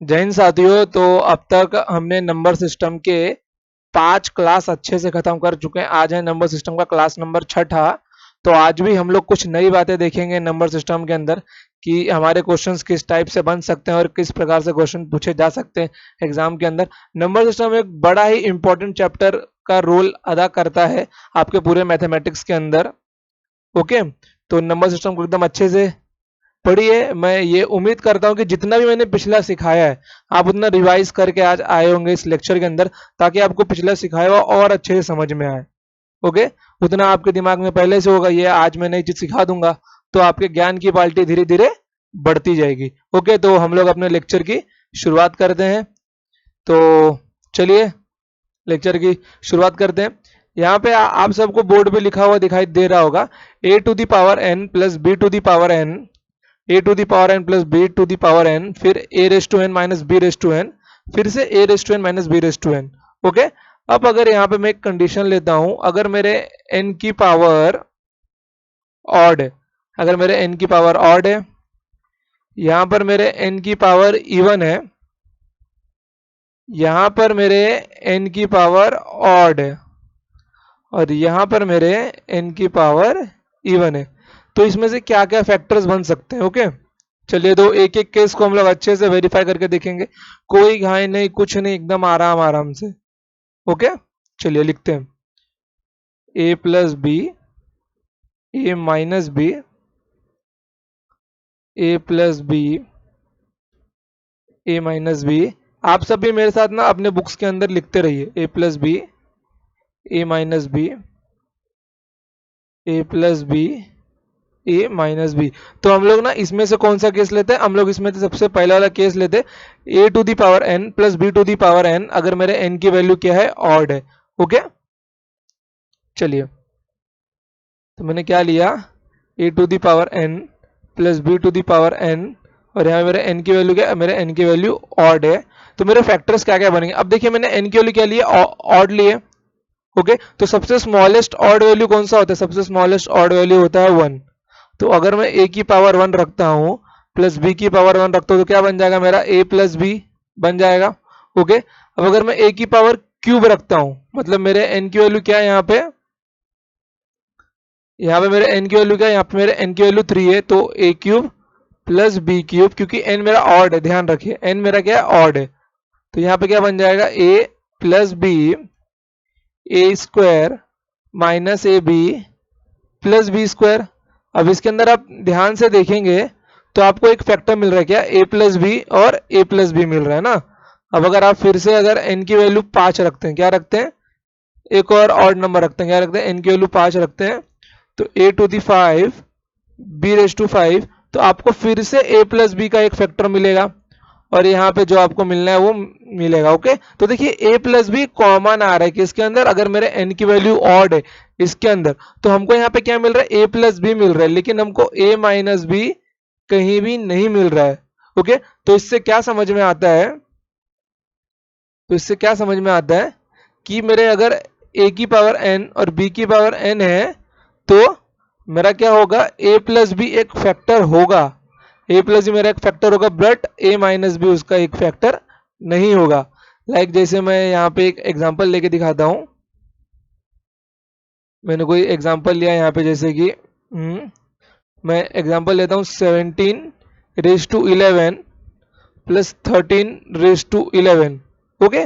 जय हिंद साथियों। तो अब तक हमने नंबर सिस्टम के 5 क्लास अच्छे से खत्म कर चुके हैं। आज है नंबर सिस्टम का क्लास नंबर 6। तो आज भी हम लोग कुछ नई बातें देखेंगे नंबर सिस्टम के अंदर कि हमारे क्वेश्चंस किस टाइप से बन सकते हैं और किस प्रकार से क्वेश्चन पूछे जा सकते हैं एग्जाम के अंदर। नंबर सिस्टम एक बड़ा ही इंपॉर्टेंट चैप्टर का रोल अदा करता है आपके पूरे मैथमेटिक्स के अंदर। ओके, तो नंबर सिस्टम को एकदम अच्छे से पढ़िए। मैं ये उम्मीद करता हूँ कि जितना भी मैंने पिछला सिखाया है आप उतना रिवाइज करके आज आए होंगे इस लेक्चर के अंदर, ताकि आपको पिछला सिखाया हुआ और अच्छे से समझ में आए। ओके, उतना आपके दिमाग में पहले से होगा। ये आज मैं नई चीज सिखा दूंगा तो आपके ज्ञान की बाल्टी धीरे धीरे बढ़ती जाएगी। ओके, तो हम लोग अपने लेक्चर की शुरुआत करते हैं। तो चलिए लेक्चर की शुरुआत करते हैं। यहाँ पे आप सबको बोर्ड पे लिखा हुआ दिखाई दे रहा होगा a to the power n plus b to the power n, a to the power n plus b to the power n, फिर a raise to n minus b raise to n, फिर से a raise to n minus b raise to n। Okay, अब अगर यहाँ पे मैं एक condition लेता हूं, अगर मेरे n की पावर ऑड है, अगर मेरे n की पावर ऑड है, यहाँ पर मेरे n की पावर इवन है, यहाँ पर मेरे n की पावर ऑड है और यहाँ पर मेरे n की पावर इवन है, तो इसमें से क्या क्या फैक्टर्स बन सकते हैं। ओके, चलिए तो एक एक केस को हम लोग अच्छे से वेरीफाई करके देखेंगे। कोई घाई नहीं, कुछ नहीं, एकदम आराम आराम से। ओके, चलिए लिखते हैं a plus B, a minus B, a plus B, a minus B. आप सब भी मेरे साथ ना अपने बुक्स के अंदर लिखते रहिए a plus B, a minus B, a plus B, A minus B. तो हम लोग ना इसमें से कौन सा केस लेते हैं, हम लोग इसमें से सबसे पहला वाला केस लेते हैं A to the power N plus B to the power N, अगर मेरे एन की वैल्यू क्या है, ऑड है। ओके, चलिए तो मैंने क्या लिया, A to the power N plus B to the power N, और यहाँ मेरे एन की वैल्यू क्या है, मेरे एन की वैल्यू ऑड है। तो मेरे फैक्टर्स क्या क्या बनेंगे, अब देखिए मैंने एन की वैल्यू क्या लिए, ऑड लिए। ओके, तो सबसे स्मॉलेस्ट ऑड वैल्यू कौन सा होता है, सबसे स्मॉलेस्ट ऑड वैल्यू होता है 1। तो अगर मैं a की पावर 1 रखता हूं प्लस b की पावर 1 रखता हूं तो क्या बन जाएगा, मेरा a प्लस बी बन जाएगा। ओके, अब अगर मैं a की पावर क्यूब रखता हूं, मतलब मेरे n की वैल्यू क्या है, यहाँ पे मेरे n की वैल्यू क्या है, यहाँ पे मेरे n की वैल्यू 3 है, तो a cube plus B cube, क्योंकि n मेरा ऑड है, ध्यान रखिए n मेरा क्या है, ऑड है। तो यहाँ पे क्या बन जाएगा, a plus B, A square minus A B plus B square. अब इसके अंदर आप ध्यान से देखेंगे तो आपको एक फैक्टर मिल रहा है, क्या, a प्लस बी और a प्लस बी मिल रहा है ना। अब अगर आप फिर से अगर n की वैल्यू 5 रखते हैं, क्या रखते हैं, एक और ऑड नंबर रखते हैं, क्या रखते हैं, n की वैल्यू 5 रखते हैं, तो a to the 5 b raise to 5, तो आपको फिर से a प्लस बी का एक फैक्टर मिलेगा और यहाँ पे जो आपको मिलना है वो मिलेगा। ओके, तो देखिए a प्लस बी कॉमन आ रहा है किसके अंदर, अगर मेरे n की वैल्यू ऑड है इसके अंदर, तो हमको यहाँ पे क्या मिल रहा है, a प्लस बी मिल रहा है, लेकिन हमको a माइनस बी कहीं भी नहीं मिल रहा है। ओके, तो इससे क्या समझ में आता है, तो इससे क्या समझ में आता है कि मेरे अगर a की पावर n और b की पावर n है तो मेरा क्या होगा, a प्लस बी एक फैक्टर होगा, a प्लस बी मेरा एक फैक्टर होगा, बट a माइनस बी उसका एक फैक्टर नहीं होगा। लाइक जैसे मैं यहाँ पे एक एग्जांपल लेके दिखाता हूँ। मैंने कोई एग्जांपल लिया यहाँ पे, जैसे कि मैं एग्जांपल लेता हूँ 17 raise to 11 plus 13 raise to 11। Okay,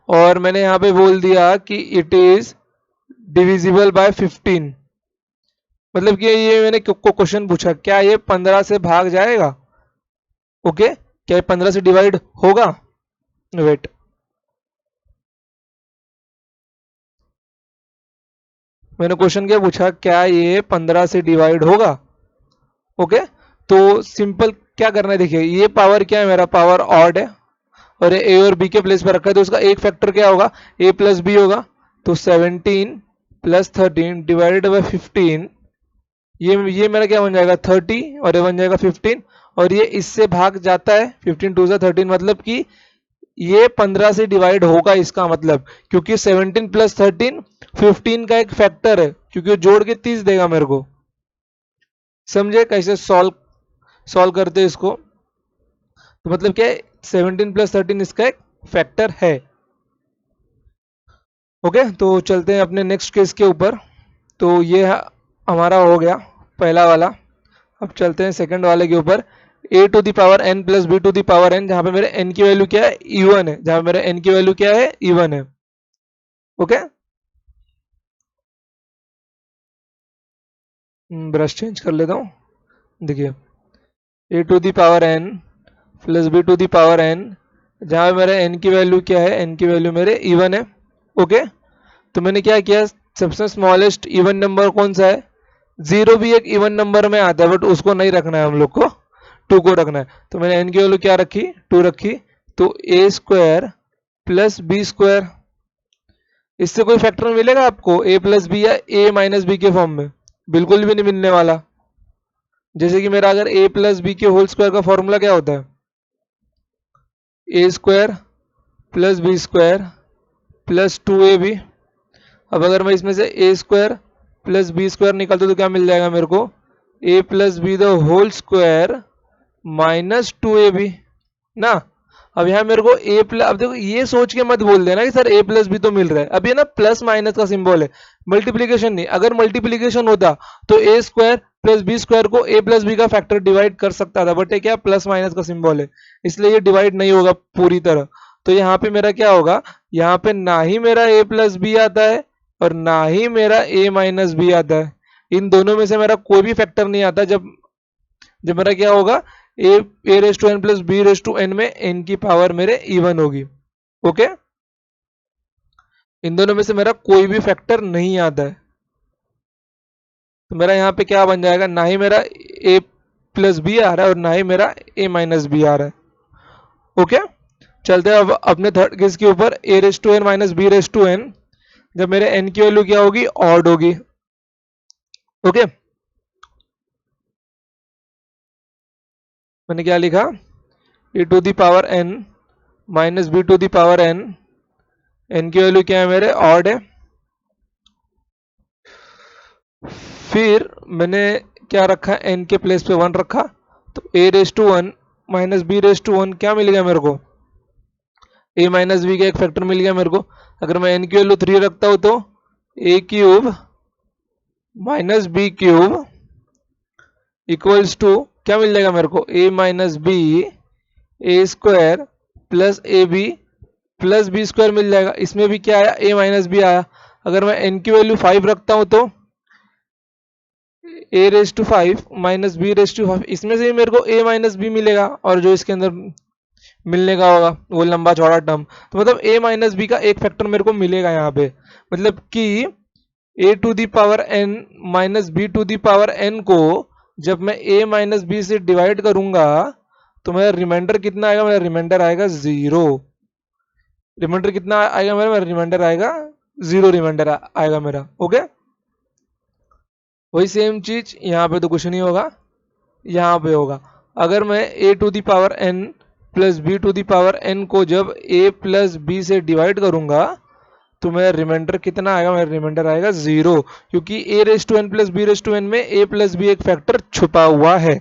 और मैंने यहाँ पे बोल दिया कि इट इज डिविजिबल बाय 15, मतलब कि ये मैंने क्वेश्चन पूछा क्या ये 15 से भाग जाएगा। ओके, क्या ये 15 से डिवाइड होगा, वेट, मैंने क्वेश्चन क्या पूछा, क्या ये 15 से डिवाइड होगा। ओके, तो सिंपल क्या करना है, देखिए ये पावर क्या है, मेरा पावर ऑड है और ए और बी के प्लेस पर रखा है, तो उसका एक फैक्टर क्या होगा, ए प्लस बी होगा। तो 17 प्लस 13 डिवाइडेड बाई 15, ये मेरा क्या बन जाएगा, 30, और ये बन जाएगा 15, और ये इससे भाग जाता है, 15 टू 13, मतलब कि ये 15 से डिवाइड होगा, इसका मतलब, क्योंकि 17 प्लस 13 15 का एक फैक्टर है, क्योंकि वो जोड़ के 30 देगा मेरे को। समझे कैसे सॉल्व करते हैं इसको, तो मतलब क्या है, 17 प्लस 13 इसका एक फैक्टर है। ओके, तो चलते हैं अपने नेक्स्ट केस के ऊपर। तो ये हमारा हो गया पहला वाला। अब चलते हैं सेकंड वाले के ऊपर। a to the power n plus b to the power n, जहां पे मेरे n की वैल्यू क्या है, e1 है। जहां पे मेरे n की वैल्यू क्या है, e1 है। ओके, ब्रश चेंज कर लेता हूं। देखिए, a to the power n plus b to the power n, जहां पे मेरे n की वैल्यू क्या है, n की वैल्यू मेरे e1 है। ओके, तो मैंने क्या किया, सबसे स्मॉलेस्ट इवन नंबर कौन सा है, 0 भी एक इवन नंबर में आता है, बट उसको नहीं रखना है हम लोग को, 2 को रखना है। तो मैंने n की वैल्यू क्या रखी, 2 रखी। तो a square plus B square, इससे कोई फैक्टर मिलेगा आपको a प्लस बी या a माइनस बी के फॉर्म में, बिल्कुल भी नहीं मिलने वाला। जैसे कि मेरा अगर a प्लस बी के होल स्क्वायर का फॉर्मूला क्या होता है, a square plus B square plus 2ab। अब अगर मैं इसमें से a square plus B square निकालता तो क्या मिल जाएगा मेरे को, a plus B the whole square minus 2ab ना। अब यहाँ मेरे को a प्लस, अब देखो ये सोच के मत बोल देना कि सर a प्लस बी तो मिल रहा है। अब ये ना प्लस माइनस का सिंबल है, मल्टीप्लीकेशन नहीं। अगर मल्टीप्लीकेशन होता तो a square plus B square को a प्लस बी का फैक्टर डिवाइड कर सकता था, बट ये क्या प्लस माइनस का सिंबल है, इसलिए ये डिवाइड नहीं होगा पूरी तरह। तो यहाँ पे मेरा क्या होगा, यहाँ पे ना ही मेरा a प्लस बी आता है और ना ही मेरा a माइनस बी आता है। इन दोनों में से मेरा कोई भी फैक्टर नहीं आता। जब जब मेरा क्या होगा, A raise to N plus B raise to N में एन की पावर मेरे इवन होगी। ओके, इन दोनों में से मेरा कोई भी फैक्टर नहीं आता है। तो मेरा यहाँ पे क्या बन जाएगा, ना ही मेरा ए प्लस बी आ रहा है और ना ही मेरा ए माइनस बी आ रहा है। ओके, चलते हैं अब अपने थर्ड केस के ऊपर। A raise to N minus B raise to N, जब मेरे एन की वैल्यू क्या होगी, ऑड होगी। ओके, मैंने क्या लिखा, A to the power N minus B to the power N, N की वैल्यू क्या है मेरे, ऑड है। फिर मैंने क्या रखा, एन के प्लेस पे 1 रखा। तो A raise to one minus B raise to one क्या मिल गया मेरे को, ए माइनस बी का एक फैक्टर मिल गया मेरे को। अगर मैं एन की वैल्यू 3 रखता हूं तो A cube minus B cube equals to क्या मिल जाएगा मेरे को, A minus B A square plus A B plus B square मिल जाएगा। इसमें भी क्या आया, ए माइनस बी आया। अगर मैं एन की वैल्यू 5 रखता हूं तो A raise to 5 minus B raise to 5, इसमें से ही मेरे को ए माइनस बी मिलेगा, और जो इसके अंदर मिलने का होगा वो लंबा चौड़ा टर्म। तो मतलब a माइनस बी का एक फैक्टर मेरे को मिलेगा यहाँ पे। मतलब कि a to the power n minus B to the power n को जब मैं a माइनस बी से डिवाइड करूंगा तो मेरा रिमाइंडर कितना आएगा, मेरा रिमाइंडर आएगा 0। रिमाइंडर कितना आएगा मेरा रिमाइंडर आएगा 0, रिमाइंडर आएगा मेरा। ओके, वही सेम चीज यहाँ पे तो कुछ नहीं होगा, यहाँ पे होगा। अगर मैं a to the power n plus B to the power n को जब a प्लस बी से डिवाइड करूंगा तो मेरा रिमाइंडर कितना आएगा, मेरा रिमाइंडर आएगा 0, क्योंकि a raise to n plus B raise to n में a प्लस बी एक फैक्टर छुपा हुआ है।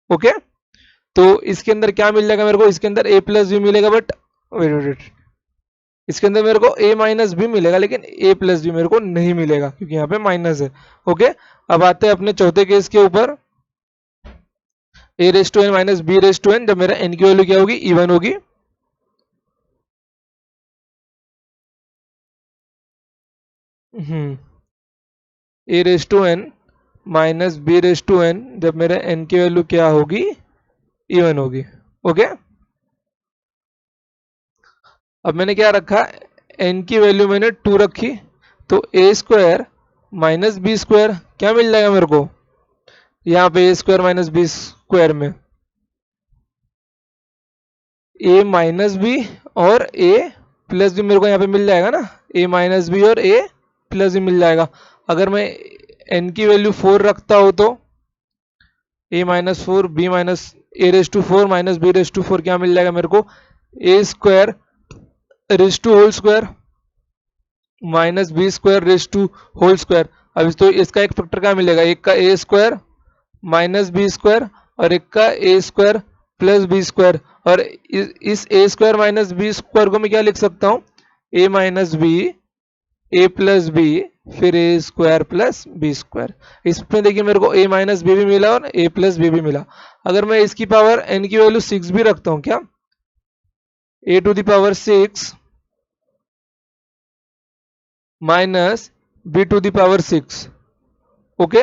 ओके, तो इसके अंदर क्या मिल जाएगा मेरे को, इसके अंदर a प्लस बी मिलेगा, बट वेट वेट वेट, इसके अंदर मेरे को a माइनस बी मिलेगा लेकिन a प्लस बी मेरे को नहीं मिलेगा क्योंकि यहाँ पे माइनस है। ओके, अब आते हैं अपने चौथे केस के ऊपर। A raise to N minus B raise to N, जब मेरा एन की वैल्यू क्या होगी, इवन होगी। A raise to N minus B raise to N, जब मेरा एन की वैल्यू क्या होगी, इवन होगी। ओके, अब मैंने क्या रखा, एन की वैल्यू मैंने 2 रखी। तो ए स्क्वायर माइनस बी स्क्वायर क्या मिल जाएगा मेरे को, यहाँ पे ए स्क्वायर माइनस बी स्क्वायर में ए माइनस बी और ए प्लस बी मेरे को यहाँ पे मिल जाएगा ना, ए माइनस बी और ए प्लस बी मिल जाएगा। अगर मैं एन की वैल्यू 4 रखता हूँ तो A minus 4 B minus A raise to 4 minus B raise to 4 क्या मिल जाएगा मेरे को, A square raise to whole square minus B square raise to whole square. अब तो इसका एक फैक्टर क्या मिलेगा, एक का A square minus B square और एक का A square plus B square, और इस A square minus B square को मैं क्या लिख सकता हूँ, ए माइनस बी, ए प्लस बी, फिर ए स्क्वायर प्लस बी स्क्वायर। इसमें देखिए मेरे को ए माइनस बी भी मिला और ए प्लस बी भी मिला। अगर मैं इसकी पावर एन की वैल्यू 6 भी रखता हूँ, क्या A to the power 6 minus B to the power 6, okay.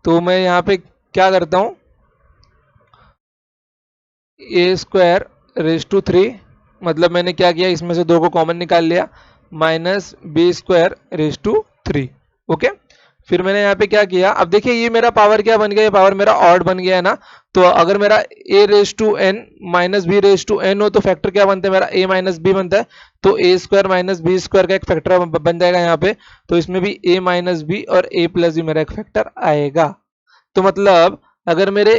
तो मैं यहाँ पे क्या करता हूँ, ए स्क्वायर रेज टू 3, मतलब मैंने क्या किया, इसमें से 2 को कॉमन निकाल लिया, minus B square raise to 3, okay. फिर मैंने यहाँ पे क्या किया, अब देखिए ये मेरा पावर क्या बन गया, ये पावर मेरा ऑड बन गया है ना। तो अगर मेरा a raise to N minus B raise to N हो तो फैक्टर क्या बनता है मेरा, a माइनस बी बनता है। तो ए स्क्वायर माइनस बी स्क्वायर का एक फैक्टर बन जाएगा यहाँ पे। तो इसमें भी a माइनस बी और a प्लस बी मेरा एक फैक्टर आएगा। तो मतलब अगर मेरे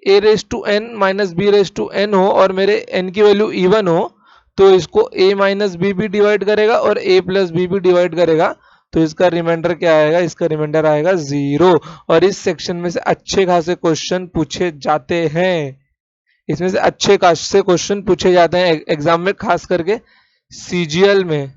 a raise to N minus B raise to N हो और मेरे n की वैल्यू इवन हो, तो इसको a माइनस बी भी डिवाइड करेगा और a प्लस बी भी डिवाइड करेगा। तो इसका रिमाइंडर क्या आएगा, इसका रिमाइंडर आएगा 0। और इस सेक्शन में से अच्छे खासे क्वेश्चन पूछे जाते हैं, इसमें से अच्छे खासे क्वेश्चन पूछे जाते हैं एग्जाम में, खास करके सीजीएल में,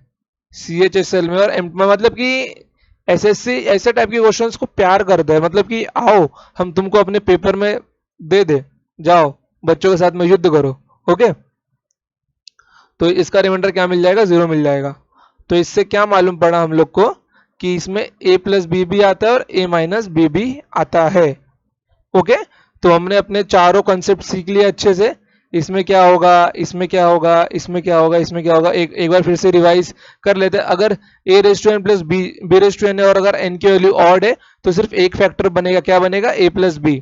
सीएचएसएल में और एम में। मतलब कि एसएससी ऐसे टाइप के क्वेश्चंस को प्यार करते हैं, मतलब कि आओ हम तुमको अपने पेपर में दे, जाओ बच्चों के साथ में युद्ध करो, ओके। तो इसका रिमाइंडर क्या मिल जाएगा, 0 मिल जाएगा। तो इससे क्या मालूम पड़ा हम लोग को कि इसमें a प्लस बी भी आता है और a माइनस बी भी आता है, ओके। तो हमने अपने चारों कॉन्सेप्ट सीख लिए अच्छे से। इसमें क्या होगा, इसमें क्या होगा, इसमें क्या होगा, इसमें क्या होगा, एक बार फिर से रिवाइज कर लेते हैं। अगर a raise to N plus b raise to n है और अगर n की वैल्यू ऑड है तो सिर्फ एक फैक्टर बनेगा, क्या बनेगा, a प्लस बी,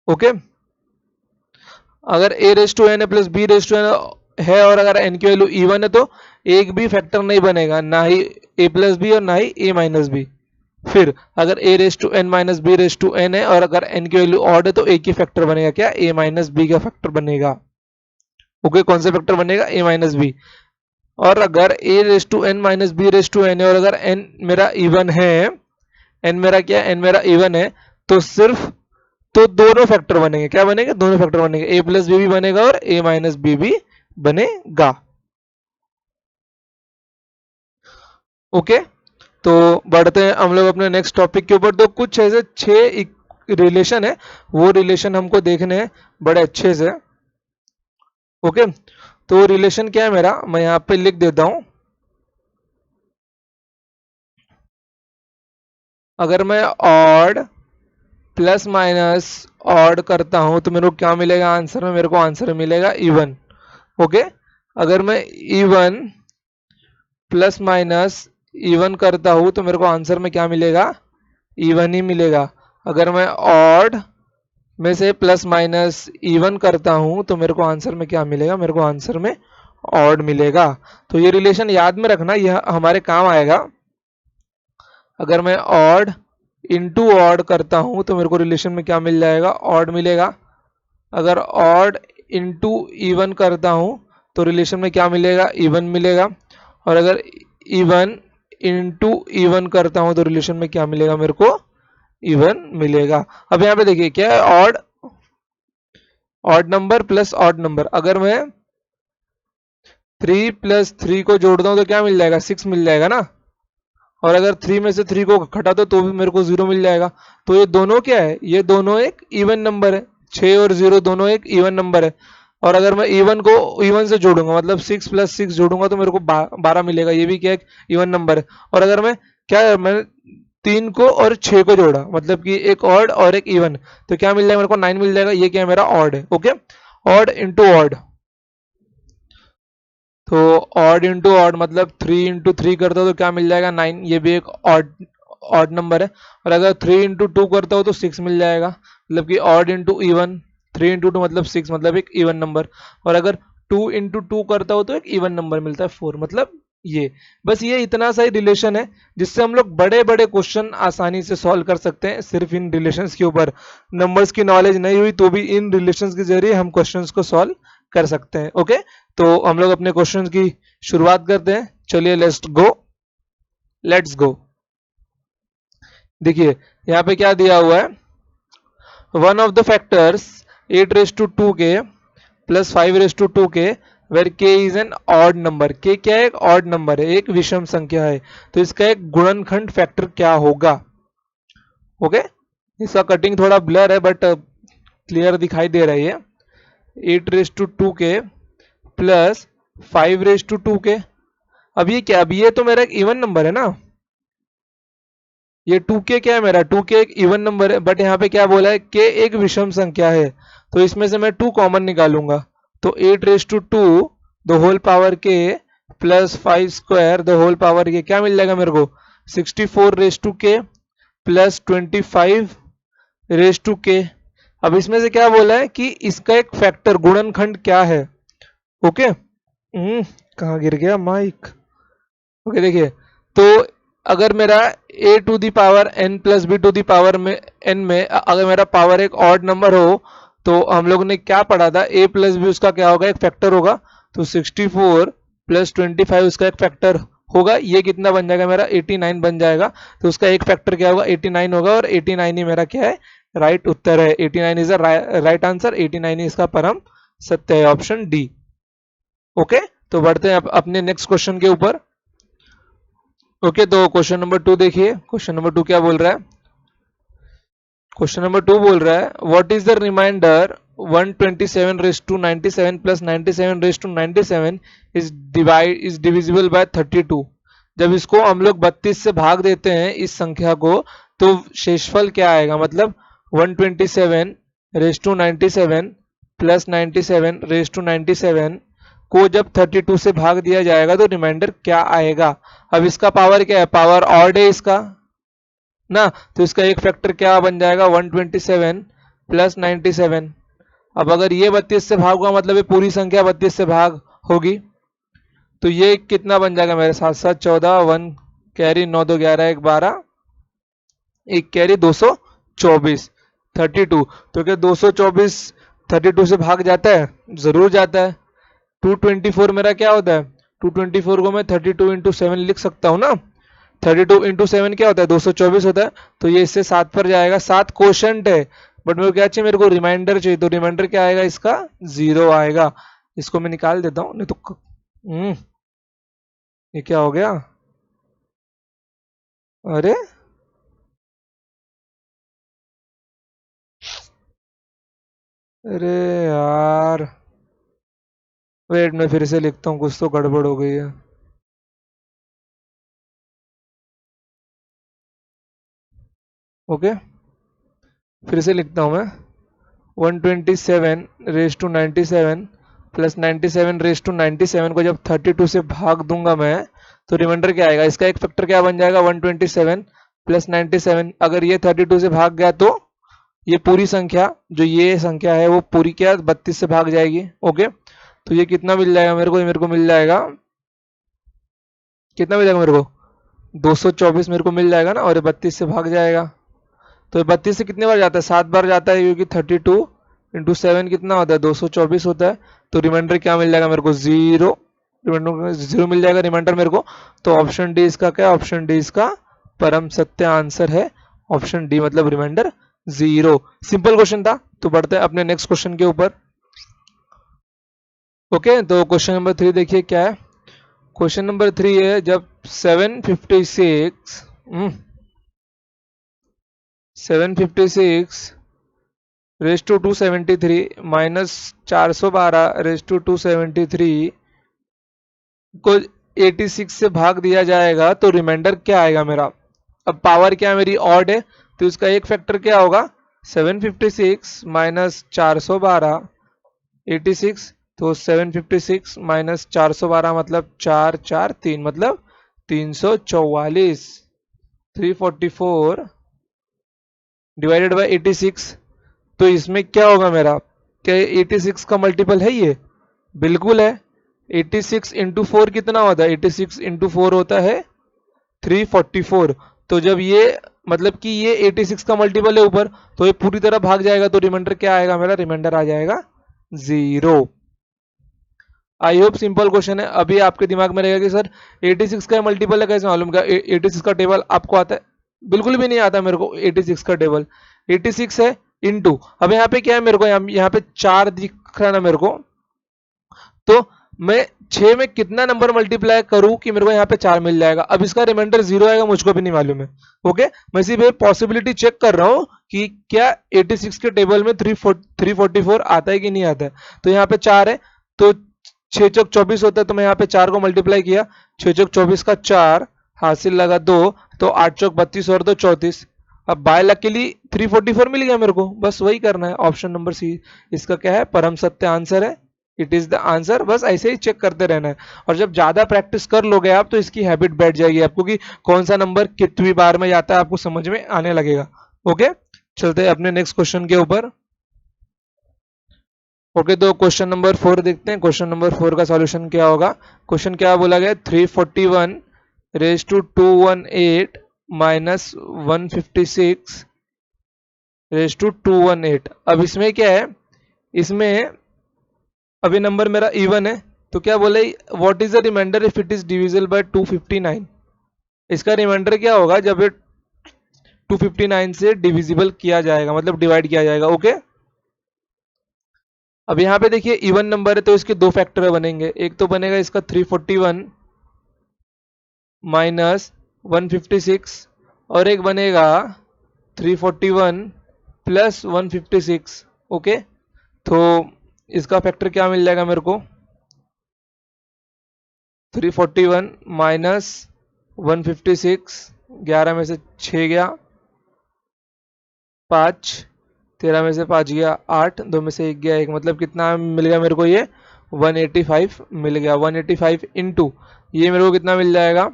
ओके। अगर a रेज टू एन है plus b raise to n है और अगर n की वैल्यू इवन है तो एक भी फैक्टर नहीं बनेगा, ना ही a प्लस बी और ना ही a माइनस बी। फिर अगर a raise to N minus B raise to n है और अगर n की वैल्यू ऑड है तो एक ही फैक्टर बनेगा, क्या, a माइनस बी का फैक्टर बनेगा, ओके। कौन सा फैक्टर बनेगा, a माइनस बी। और अगर a raise to N minus B raise to n है और अगर n मेरा इवन है, n मेरा क्या, n मेरा इवन है, तो सिर्फ तो दोनों फैक्टर बनेंगे, क्या बनेंगे, दोनों फैक्टर बनेंगे, a प्लस बी भी बनेगा और a माइनस बी भी बनेगा, ओके। तो बढ़ते हैं हम लोग अपने नेक्स्ट टॉपिक के ऊपर। तो कुछ ऐसे 6 रिलेशन है, वो रिलेशन हमको देखने हैं बड़े अच्छे से, ओके। तो रिलेशन क्या है मेरा, मैं यहाँ पे लिख देता हूं। अगर मैं ऑड प्लस माइनस ऑड करता हूं तो मेरे को क्या मिलेगा आंसर में, मेरे को आंसर मिलेगा इवन, ओके। अगर मैं इवन प्लस माइनस इवन करता हूं तो मेरे को आंसर में क्या मिलेगा, इवन ही मिलेगा। अगर मैं ऑड में से प्लस माइनस इवन करता हूं तो मेरे को आंसर में क्या मिलेगा, मेरे को आंसर में ऑड मिलेगा। तो ये रिलेशन याद में रखना, यह हमारे काम आएगा। अगर मैं ऑड इंटू ऑड करता हूं तो मेरे को रिलेशन में क्या मिल जाएगा, ऑड मिलेगा। अगर ऑड इंटू इवन करता हूं तो रिलेशन में क्या मिलेगा, इवन मिलेगा। और अगर इवन इंटू इवन करता हूं तो रिलेशन में क्या मिलेगा, मेरे को इवन मिलेगा। अब यहाँ पे देखिए क्या है, odd odd number plus odd number. अगर मैं 3 प्लस 3 को जोड़ता हूं तो क्या मिल जाएगा, 6 मिल जाएगा ना। और अगर 3 में से 3 को घटा दो तो भी मेरे को 0 मिल जाएगा। तो ये दोनों क्या है, ये दोनों एक इवन नंबर है, 6 और 0 दोनों एक इवन नंबर है। और अगर मैं इवन को इवन से जोड़ूंगा, मतलब 6 प्लस 6 जोड़ूंगा तो मेरे को 12 मिलेगा, ये भी क्या एक इवन नंबर है। और अगर मैं क्या, मैं 3 को और 6 को जोड़ा, मतलब कि एक ऑड और एक इवन, तो क्या मिल जाएगा, मेरे को 9 मिल जाएगा। ये क्या है, मेरा ऑड है, ओके। ऑड इंटू ऑड, तो ऑड इंटू ऑड मतलब 3 इंटू 3 करता हो तो क्या मिल जाएगा, 9, ये भी एक ऑड ऑड नंबर है। और अगर 3 इंटू 2 करता हो तो 6 मिल जाएगा, मतलब कि ऑड इंटू इवन, 3 इंटू 2 मतलब 6, मतलब एक इवन नंबर। और अगर 2 इंटू 2 करता हो तो एक इवन नंबर मिलता है 4, मतलब ये बस ये इतना सा ही रिलेशन है जिससे हम लोग बड़े बड़े क्वेश्चन आसानी से सॉल्व कर सकते हैं। सिर्फ इन रिलेशंस के ऊपर नंबर्स की नॉलेज नहीं हुई तो भी इन रिलेशंस के जरिए हम क्वेश्चंस को सॉल्व कर सकते हैं, ओके। तो हम लोग अपने क्वेश्चंस की शुरुआत करते हैं, चलिए लेट्स गो। देखिए यहाँ पे क्या दिया हुआ है, one of the factors 8^2k plus 5^2k where k is n odd number. k क्या है? एक ऑड नंबर है, एक विषम संख्या है, तो इसका एक गुणनखंड फैक्टर क्या होगा? ओके, इसका कटिंग थोड़ा ब्लर है बट क्लियर दिखाई दे रही है। 8^2k plus 5^2k। अब ये क्या? अब ये तो मेरा एक इवन नंबर है ना, ये 2k क्या है मेरा? 2k एक इवन नंबर है, बट यहाँ पे क्या बोला है? k एक विषम संख्या है, तो इसमें से मैं 2 कॉमन निकालूंगा, तो 8^2 the whole power k plus 5 square the whole power k क्या मिल जाएगा मेरे को? 64^k plus 25^k। अब इसमें से क्या बोला है कि इसका एक फैक्टर गुणनखंड क्या है? ओके, कहाँ गिर गया माइक? ओके देखिए, तो अगर मेरा a to the power n plus b to the power में n में अगर मेरा पावर एक ऑड नंबर हो, तो हम लोग ने क्या पढ़ा था? a प्लस b उसका क्या होगा? एक फैक्टर होगा, तो 64 प्लस 25 उसका एक फैक्टर होगा, ये कितना बन जाएगा मेरा? 89 बन जाएगा। तो उसका एक फैक्टर क्या होगा? 89 होगा, और 89 ही मेरा क्या है? राइट उत्तर है। 89 इज राइट आंसर, 89 ही इसका परम सत्य है, ऑप्शन डी। ओके, तो बढ़ते हैं अपने नेक्स्ट क्वेश्चन के ऊपर। ओके, तो क्वेश्चन नंबर 2 देखिए। क्वेश्चन नंबर 2 क्या बोल रहा है? क्वेश्चन नंबर 2 बोल रहा है what is the remainder 127^97 plus 97^97 is divisible by 32। जब इसको हम लोग 32 से भाग देते हैं इस संख्या को, तो शेषफल क्या आएगा? मतलब 127^97 प्लस 97^97 को जब 32 से भाग दिया जाएगा तो रिमाइंडर क्या आएगा? अब इसका पावर क्या है? पावर ऑड है इसका ना, तो इसका एक फैक्टर क्या बन जाएगा? 127 प्लस 97। अब अगर ये 32 से भाग हुआ मतलब ये पूरी संख्या 32 से भाग होगी, तो ये कितना बन जाएगा मेरे? 7 7 14, 1 कैरी 9 2 11 1 12, 1 कैरी 224, 32। तो क्या 224 32 से भाग जाता है? जरूर जाता है। 224 मेरा क्या होता है? 224 को मैं 32 इंटू 7 लिख सकता हूँ ना। 32 इंटू 7 क्या होता है? 224 होता है, तो ये इससे 7 पर जाएगा। 7 कोशंट है, बट मेरे को क्या चाहिए? मेरे को रिमाइंडर चाहिए, तो रिमाइंडर क्या आएगा? इसका 0 आएगा। इसको मैं निकाल देता हूँ, नहीं तो ये क्या हो गया? अरे अरे यार, वेट मैं फिर से लिखता हूँ, कुछ तो गड़बड़ हो गई है। ओके, फिर से लिखता हूँ मैं। 127^97 प्लस 97^97 को जब 32 से भाग दूंगा मैं, तो रिमाइंडर क्या आएगा? इसका एक फैक्टर क्या बन जाएगा? 127 प्लस 97। अगर ये 32 से भाग गया तो ये पूरी संख्या, जो ये संख्या है वो पूरी क्या 32 से भाग जाएगी। ओके, तो ये कितना मिल जाएगा मेरे को? मेरे को मिल जाएगा, कितना मिल जाएगा मेरे को? 224 मेरे को मिल जाएगा ना, और ये 32 से भाग जाएगा। तो 32 से कितने बार जाता है? 7 बार जाता है, क्योंकि 32 इंटू 7 कितना होता है? 224 होता है। तो रिमाइंडर क्या मिल जाएगा मेरे को? 0। रिमाइंडर 0 मिल जाएगा रिमाइंडर मेरे को। तो ऑप्शन डी इसका क्या है? ऑप्शन डी इसका परम सत्य आंसर है, ऑप्शन डी, मतलब रिमाइंडर 0। सिंपल क्वेश्चन था। तो बढ़ते हैं अपने नेक्स्ट क्वेश्चन के ऊपर। ओके, तो क्वेश्चन नंबर 3 देखिए क्या है। क्वेश्चन नंबर 3 है जब 756 माइनस 412 को 86 से भाग दिया जाएगा तो रिमाइंडर क्या आएगा मेरा? अब पावर क्या है मेरी? ऑड है, तो इसका एक फैक्टर क्या होगा? 756 माइनस 412 86, तो 756 माइनस 412 मतलब 4 4 3, मतलब 344। 344 डिवाइडेड बाय 86, तो इसमें क्या होगा मेरा? क्या 86 का मल्टीपल है ये? बिल्कुल है। 86 इंटू 4 कितना होता है? 86 इंटू 4 होता है 344। तो जब ये मतलब कि ये 86 का मल्टीपल है ऊपर, तो ये पूरी तरह भाग जाएगा, तो रिमाइंडर क्या आएगा मेरा? रिमाइंडर आ जाएगा 0। आई होप सिंपल क्वेश्चन है। अभी आपके दिमाग में रहेगा कि सर 86 का मल्टीपल है, कैसे मालूम? क्या 86 का टेबल आपको आता है? बिल्कुल भी नहीं आता मेरे को 86 का टेबल। 86 है इनटू, अब यहाँ पे क्या है मेरे को, यहाँ पे 4 दिख रहा है ना मेरे को, तो मैं 6 में कितना नंबर मल्टीप्लाई करूं कि मेरे को यहाँ पे 4 मिल जाएगा। अब इसका रिमाइंडर 0 आएगा, मुझको भी नहीं मालूम है। ओके, मैं सिर्फ पॉसिबिलिटी चेक कर रहा हूँ कि क्या 86 के टेबल में 344 आता है कि नहीं आता है। तो यहाँ पे 4 है, तो 6 चौक 24 होता है, तो मैं यहाँ पे 4 को मल्टीप्लाई किया, 6 चौक 24 का 4, हासिल लगा 2, तो 8 चौक 32 और 2 34। अब बाय लकीली 344 मिल गया मेरे को, बस वही करना है। ऑप्शन नंबर सी इसका क्या है, परम सत्य आंसर है, इट इज द आंसर। बस ऐसे ही चेक करते रहना है, और जब ज्यादा प्रैक्टिस कर लोगे आप तो इसकी हैबिट बैठ जाएगी आपको कि कौन सा नंबर कितनी बार में जाता है, आपको समझ में आने लगेगा। ओके, चलते हैं अपने नेक्स्ट क्वेश्चन के ऊपर। ओके, तो क्वेश्चन नंबर 4 देखते हैं। क्वेश्चन नंबर 4 का सॉल्यूशन क्या होगा। क्वेश्चन क्या बोला गया, 341 raise to 218 minus 156 raise to 218। अब इसमें क्या है, इसमें अभी नंबर मेरा इवन है, तो क्या बोले, what is the remainder if it is divisible by 259। इसका रिमाइंडर क्या होगा जब ये 259 से डिविजिबल किया जाएगा, मतलब डिवाइड किया जाएगा। ओके, अब यहाँ पे देखिए इवन नंबर है तो इसके दो फैक्टर बनेंगे, एक तो बनेगा इसका 341 माइनस 156, और एक बनेगा 341 प्लस 156। ओके, तो इसका फैक्टर क्या मिल जाएगा मेरे को, 341 माइनस 156, 11 में से 6 गया 5, 13 में से 5 गया 8, 2 में से 1 गया 1, मतलब कितना मिल गया मेरे को, ये 185 मिल गया। 185 इंटू ये मेरे को कितना मिल जाएगा,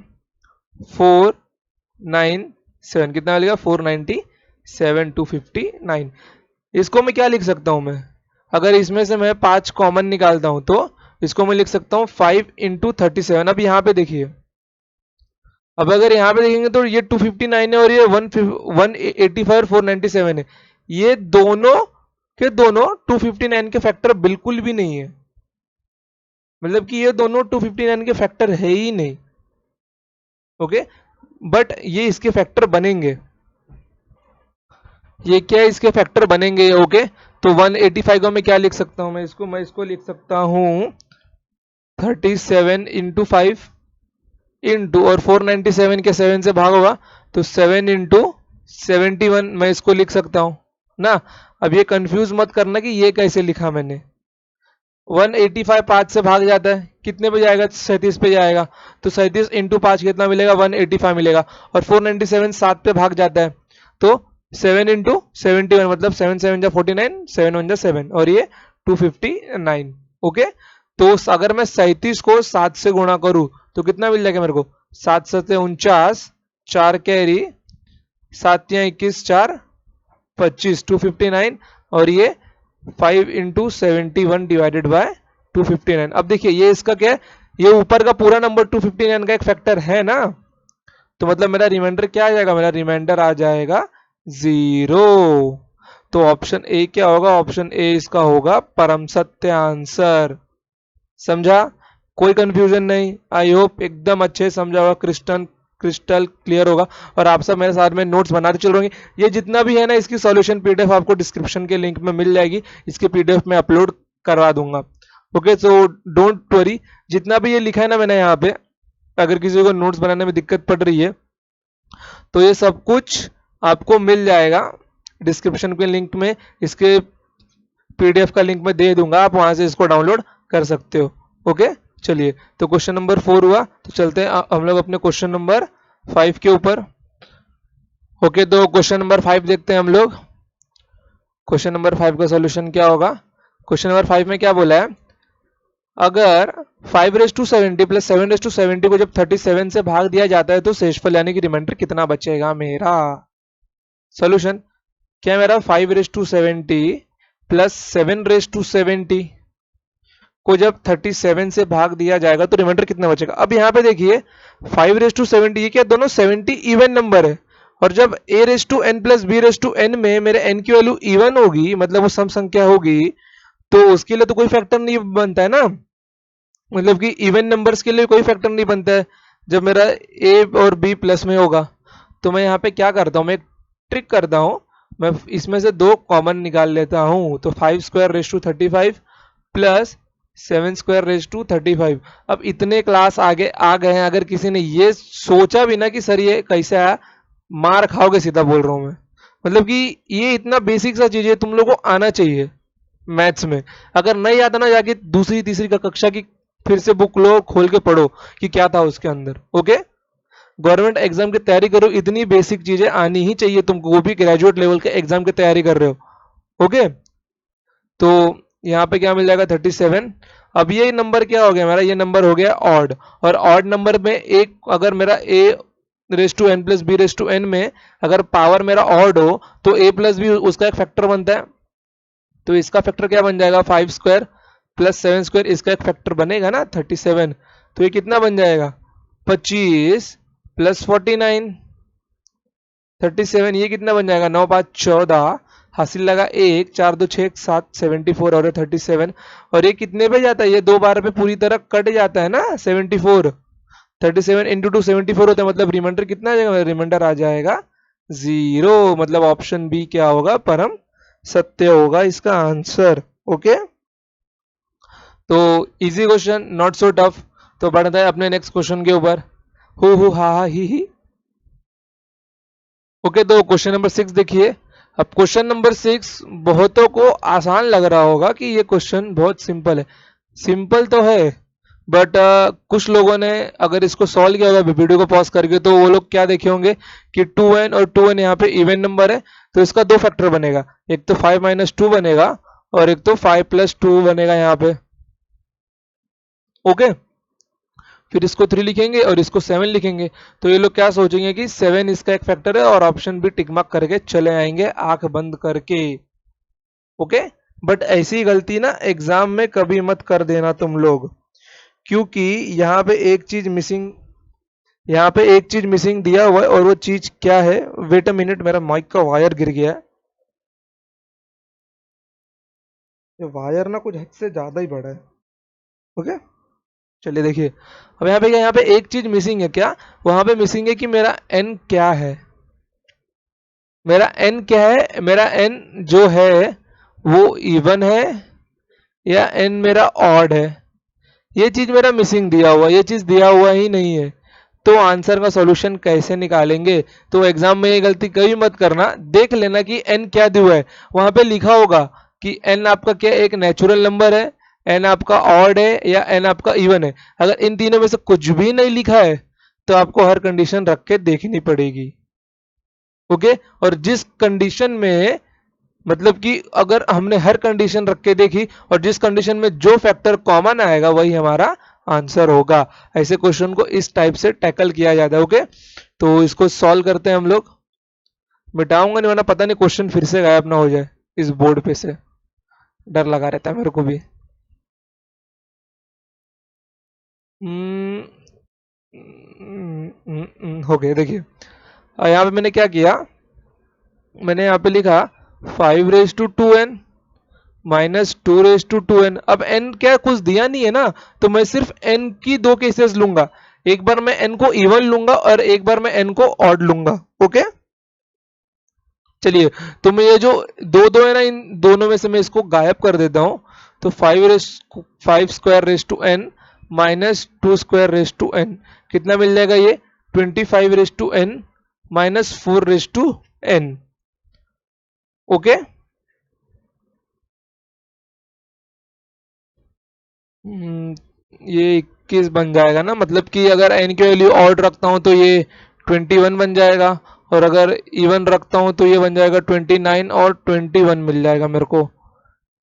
497, कितना मिल गया 497 259। इसको मैं क्या लिख सकता हूं मैं, अगर इसमें से मैं 5 कॉमन निकालता हूं तो इसको मैं लिख सकता हूं 5 इंटू 37। अब यहाँ पे देखिए, अब अगर यहाँ पे देखेंगे तो ये 259 है और ये 185 497 है, ये दोनों के दोनों 259 के फैक्टर बिल्कुल भी नहीं है, मतलब कि ये दोनों 259 के फैक्टर है ही नहीं। ओके, बट ये इसके फैक्टर बनेंगे, ये क्या है, इसके फैक्टर बनेंगे। ओके, तो 185 को मैं क्या लिख सकता हूं, मैं इसको लिख सकता हूं 37 इंटू 5 इंटू, और 497 के 7 से भाग होगा तो 7 इंटू 71 मैं इसको लिख सकता हूं ना। अब ये कंफ्यूज मत करना कि ये कैसे लिखा मैंने। 185 5 से भाग जाता है, कितने पे जाएगा, 37 पे जाएगा, तो 37 इंटू 5 कितना मिलेगा, 185 मिलेगा। और 497 7 पे भाग जाता है, तो 7 इंटू 71, मतलब 7 7 जा 49, 7 1 जा 7, और ये 259। ओके, तो अगर मैं 37 को 7 से गुणा करूं तो कितना मिल जाएगा मेरे को, 7 7 49, 4 कैरी, 7 21 4 25, 259, और ये 5 इंटू 71 डिवाइडेड बाय 259। अब देखिए ये इसका क्या है, ये ऊपर का पूरा नंबर 259 का एक फैक्टर है ना, तो मतलब मेरा रिमाइंडर क्या आ जाएगा, मेरा रिमाइंडर आ जाएगा 0। तो ऑप्शन ए क्या होगा, ऑप्शन ए इसका होगा परम सत्य आंसर। समझा, कोई कंफ्यूजन नहीं, आई होप एकदम अच्छे समझा होगा, क्रिस्टल क्रिस्टल क्लियर होगा। और आप सब मेरे साथ में नोट्स बनाते चल रहे होंगे, ये जितना भी है ना इसकी सॉल्यूशन पीडीएफ आपको डिस्क्रिप्शन के लिंक में मिल जाएगी, इसके पीडीएफ में अपलोड करवा दूंगा। ओके, सो डोंट वरी, जितना भी ये लिखा है ना मैंने यहाँ पे, अगर किसी को नोट्स बनाने में दिक्कत पड़ रही है तो ये सब कुछ आपको मिल जाएगा डिस्क्रिप्शन के लिंक में, इसके पीडीएफ का लिंक मैं दे दूंगा, आप वहां से इसको डाउनलोड कर सकते हो। ओके, चलिए, तो क्वेश्चन नंबर 4 हुआ, तो चलते हैं हम लोग अपने क्वेश्चन नंबर 5 के ऊपर। ओके, तो क्वेश्चन नंबर 5 देखते हैं हम लोग। क्वेश्चन नंबर 5 का सॉल्यूशन क्या होगा। क्वेश्चन नंबर 5 में क्या बोला है, अगर 5⁻70 प्लस 7⁻70 को जब 37 से भाग दिया जाता है तो शेषफल यानी कि रिमाइंडर कितना बचेगा मेरा। सॉल्यूशन क्या है मेरा, 5⁻70 प्लस 7⁻70 को जब 37 से भाग दिया जाएगा तो रिमाइंडर कितना बचेगा। अब यहाँ पे देखिए 5⁻70, ये क्या, दोनों 70 इवन नंबर है, और जब a⁻n प्लस b⁻n में मेरे n की वैल्यू इवन होगी, मतलब वो सम संख्या होगी, तो उसके लिए तो कोई फैक्टर नहीं बनता है ना, मतलब कि इवन नंबर्स के लिए कोई फैक्टर नहीं बनता है जब मेरा a और b प्लस में होगा। तो मैं यहाँ पे क्या करता हूँ, मैं एक ट्रिक करता हूँ, मैं इसमें से 2 कॉमन निकाल लेता हूं, तो 5 square raise to 35 plus 7 square raise to 35। अब इतने क्लास आगे आ गए हैं, अगर किसी ने ये सोचा भी ना कि सर ये कैसे आया, मार खाओगे, सीधा बोल रहा हूं मैं। मतलब कि ये इतना बेसिक सा चीज है, तुम लोगों को आना चाहिए मैथ्स में। अगर नहीं आता ना, जाके दूसरी तीसरी का कक्षा की फिर से बुक लो, खोल के पढ़ो कि क्या था उसके अंदर। ओके, गवर्नमेंट एग्जाम की तैयारी करो, इतनी बेसिक चीजें आनी ही चाहिए तुमको, वो भी ग्रेजुएट लेवल के एग्जाम की तैयारी कर रहे हो। ओके, तो यहाँ पे क्या मिल जाएगा 37। अब ये नंबर क्या हो गया मेरा, ये नंबर हो गया ऑड। और ऑड नंबर में एक, अगर मेरा a raise to N plus B raise to N में अगर पावर मेरा ऑड हो, तो a प्लस बी उसका एक फैक्टर बनता है। तो इसका फैक्टर क्या बन जाएगा, 5 स्क्वायर प्लस 7 स्क्वायर, इसका एक फैक्टर बनेगा ना 37। तो ये कितना बन जाएगा, 25 प्लस 49 37। ये कितना बन जाएगा, 9 5 14, हासिल लगा 1, 4 2 6 7 74 और 37। और ये कितने पे जाता है, ये 2 बार पे पूरी तरह कट जाता है ना 74। 37 इंटू 2 74 होता है, मतलब रिमाइंडर कितना आ जाएगा, रिमाइंडर आ जाएगा 0। मतलब ऑप्शन बी क्या होगा, परम सत्य होगा इसका आंसर। ओके, तो easy question, not so tough. तो बढ़ते हैं अपने नेक्स्ट क्वेश्चन के ऊपर। हु हा हा ही। ओके, तो क्वेश्चन नंबर 6 देखिए। अब क्वेश्चन नंबर 6 बहुतों को आसान लग रहा होगा कि ये क्वेश्चन बहुत सिंपल है। सिंपल तो है, बट कुछ लोगों ने अगर इसको सॉल्व किया होगा वीडियो को पॉज करके, तो वो लोग क्या देखे होंगे कि 2n और 2n यहाँ पे इवन नंबर है, तो इसका 2 फैक्टर बनेगा। एक तो 5 माइनस 2 बनेगा, और एक तो 5 प्लस 2 बनेगा यहाँ पे। ओके, फिर इसको 3 लिखेंगे और इसको 7 लिखेंगे। तो ये लोग क्या सोचेंगे कि 7 इसका एक फैक्टर है, और ऑप्शन भी टिक मार्क करके चले आएंगे आंख बंद करके। ओके, बट ऐसी गलती ना एग्जाम में कभी मत कर देना तुम लोग, क्योंकि यहाँ पे एक चीज मिसिंग, यहाँ पे एक चीज मिसिंग दिया हुआ है, और वो चीज क्या है, वेट अ मिनट, मेरा माइक का वायर गिर गया है। ये वायर ना कुछ हद से ज्यादा ही बड़ा है। ओके, चलिए देखिए। अब यहाँ पे क्या, यहाँ पे एक चीज मिसिंग है, क्या वहां पे मिसिंग है कि मेरा n क्या है। मेरा n क्या है, मेरा n जो है वो इवन है या n मेरा ऑड है, ये चीज मेरा मिसिंग दिया हुआ, ये चीज दिया हुआ ही नहीं है। तो आंसर का सॉल्यूशन कैसे निकालेंगे। तो एग्जाम में ये गलती कभी मत करना, देख लेना कि n क्या दिया हुआ है। वहां पे लिखा होगा कि n आपका क्या एक नेचुरल नंबर है, n आपका ऑड है, या n आपका इवन है। अगर इन तीनों में से कुछ भी नहीं लिखा है, तो आपको हर कंडीशन रख के देखनी पड़ेगी। ओके, और जिस कंडीशन में, मतलब कि अगर हमने हर कंडीशन रख के देखी और जिस कंडीशन में जो फैक्टर कॉमन आएगा वही हमारा आंसर होगा। ऐसे क्वेश्चन को इस टाइप से टैकल किया जाता है। ओके, तो इसको सॉल्व करते हैं हम लोग। मिटाऊंगा नहीं, वरना पता नहीं क्वेश्चन फिर से गायब ना हो जाए इस बोर्ड पे से, डर लगा रहता है मेरे को भी। हो गया, देखिए। यहाँ पे मैंने क्या किया, मैंने यहाँ पे लिखा 5 raise to 2n minus 2 raise to 2n। अब n क्या कुछ दिया नहीं है ना, तो मैं सिर्फ n की 2 केसेस लूंगा। एक बार मैं n को इवन लूंगा और एक बार मैं n को ऑड लूंगा। ओके, चलिए। तो मैं ये जो दो दो है ना, इन दोनों में से मैं इसको गायब कर देता हूं। तो 5 square raise to n minus 2 square raise to n कितना मिल जाएगा, ये 25 raise to n minus 4 raise to n। Okay, ये 21 बन जाएगा ना, मतलब कि अगर n की वैल्यू ऑड रखता हूं तो ये 21 बन जाएगा, और अगर इवन रखता हूं तो ये बन जाएगा 29 और 21 मिल जाएगा मेरे को।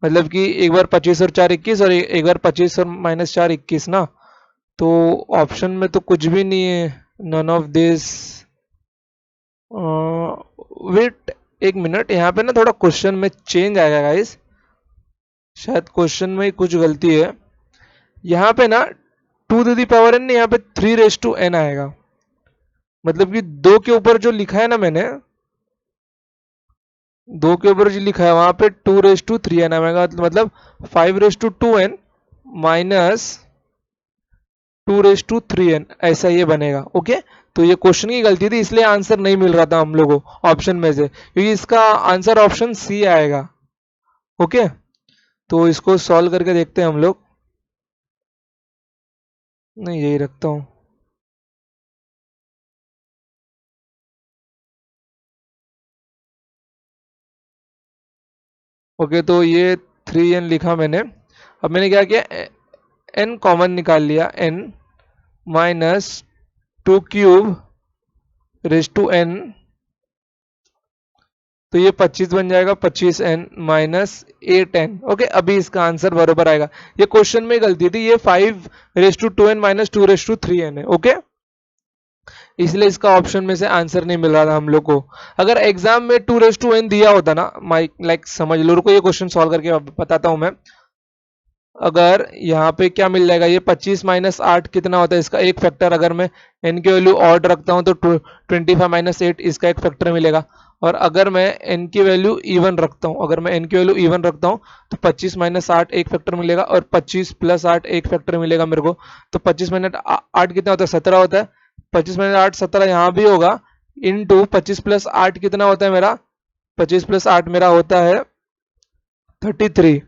मतलब कि एक बार 25 और 4 21, और एक बार 25 और माइनस 4 21 ना। तो ऑप्शन में तो कुछ भी नहीं है, नन ऑफ दिस। वेट एक मिनट, यहाँ पे ना थोड़ा क्वेश्चन में चेंज आएगा गाइस, शायद क्वेश्चन में ही कुछ गलती है। यहाँ पे ना 2 टू द पावर n, यहाँ पे 3 रेज टू n आएगा। मतलब कि दो के ऊपर जो लिखा है ना मैंने, दो के ऊपर जो लिखा है वहां पे 2 रेज टू 3n आएगा, मतलब 5 raise to 2n minus 2 raise to 3n, ऐसा ये बनेगा। ओके, तो ये क्वेश्चन की गलती थी, इसलिए आंसर नहीं मिल रहा था हम लोगों को ऑप्शन में से, क्योंकि इसका आंसर ऑप्शन सी आएगा। ओके, तो इसको सॉल्व करके देखते हैं हम लोग। नहीं, यही रखता हूँ। ओके, तो ये 3n लिखा मैंने। अब मैंने क्या किया, n कॉमन निकाल लिया, n minus 2³ raise to n, तो ये 25 बन जाएगा, 25n माइनस 8n। ओके, अभी इसका आंसर बराबर आएगा। ये क्वेश्चन में गलती थी, ये 5 raise to 2n minus 2 raise to 3n है। ओके, इसलिए इसका ऑप्शन में से आंसर नहीं मिल रहा था हम लोग को। अगर एग्जाम में 2 रेज टू n दिया होता ना, लाइक समझ लो, रुको ये क्वेश्चन सॉल्व करके बताता हूं मैं। अगर यहाँ पे क्या मिल जाएगा, ये 25 माइनस 8 कितना होता है, इसका एक फैक्टर। अगर मैं n की वैल्यू ऑड रखता हूँ तो 25 माइनस 8 इसका एक फैक्टर मिलेगा। और अगर मैं n की वैल्यू इवन रखता हूँ, अगर मैं n की वैल्यू इवन रखता हूँ तो 25 माइनस 8 एक फैक्टर मिलेगा, और 25 प्लस 8 एक फैक्टर मिलेगा मेरे को। तो 25 माइनस 8 कितना होता है, 17 होता है। 25 माइनस 8 17 यहाँ भी होगा, इंटू 25 प्लस 8 कितना होता है मेरा, 25 प्लस 8 मेरा होता है 33।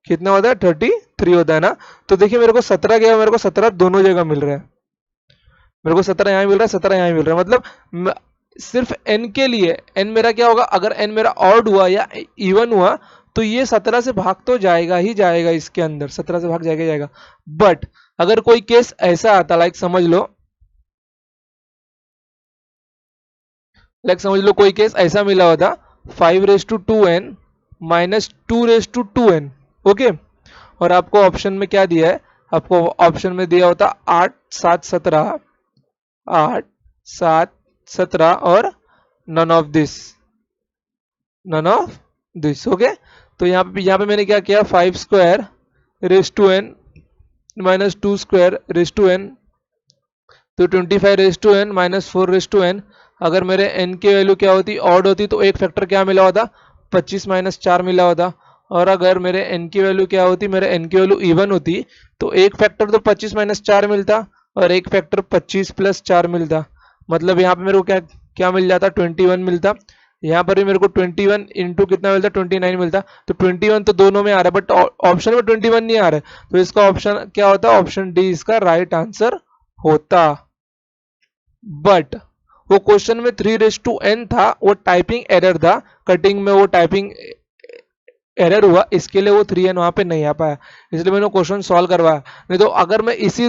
कितना होता है, 33 होता है ना। तो देखिए मेरे को 17 गया, मेरे को 17 दोनों जगह मिल रहा है। मेरे को 17 यहाँ मिल रहा है, 17 यहाँ मिल रहा है। मतलब सिर्फ n के लिए, n मेरा क्या होगा, अगर n मेरा ऑड हुआ या इवन हुआ तो ये 17 से भाग तो जाएगा ही जाएगा, इसके अंदर 17 से भाग जाएगा ही जाएगा। बट अगर कोई केस ऐसा आता, लाइक समझ लो कोई केस ऐसा मिला होता, 5 raise to 2n minus 2 raise to 2n। Okay, और आपको ऑप्शन में क्या दिया है, आपको ऑप्शन में दिया होता 8 7 17, 8 7 17 और नन ऑफ दिस। ओके, तो यहाँ पे मैंने क्या किया, 5 square raise to n minus 2 square raise to n, तो 25 raise to n minus 4 raise to n। अगर मेरे n की वैल्यू क्या होती, ऑड होती, तो एक फैक्टर क्या मिला होता, 25 माइनस 4 मिला होता। और अगर मेरे n की वैल्यू क्या होती, मेरे n की वैल्यू इवन होती, तो एक फैक्टर तो 25 माइनस 4 मिलता, और एक फैक्टर 25 प्लस 4 मिलता। मतलब यहाँ पे मेरे को क्या क्या मिल जाता, 21 मिलता। यहाँ पर भी मेरे को 21 इंटू कितना मिलता, 29 मिलता। तो 21 तो दोनों में आ रहा है, बट ऑप्शन में 21 नहीं आ रहा है, तो इसका ऑप्शन क्या होता, ऑप्शन डी इसका राइट आंसर होता। बट वो क्वेश्चन में 3 रेज टू n था, वो टाइपिंग एरर था, कटिंग में वो टाइपिंग एरर हुआ, इसके लिए वो 3n वहां पे नहीं आ पाया, इसलिए मैंने क्वेश्चन सॉल्व करवाया। नहीं तो अगर मैं इसी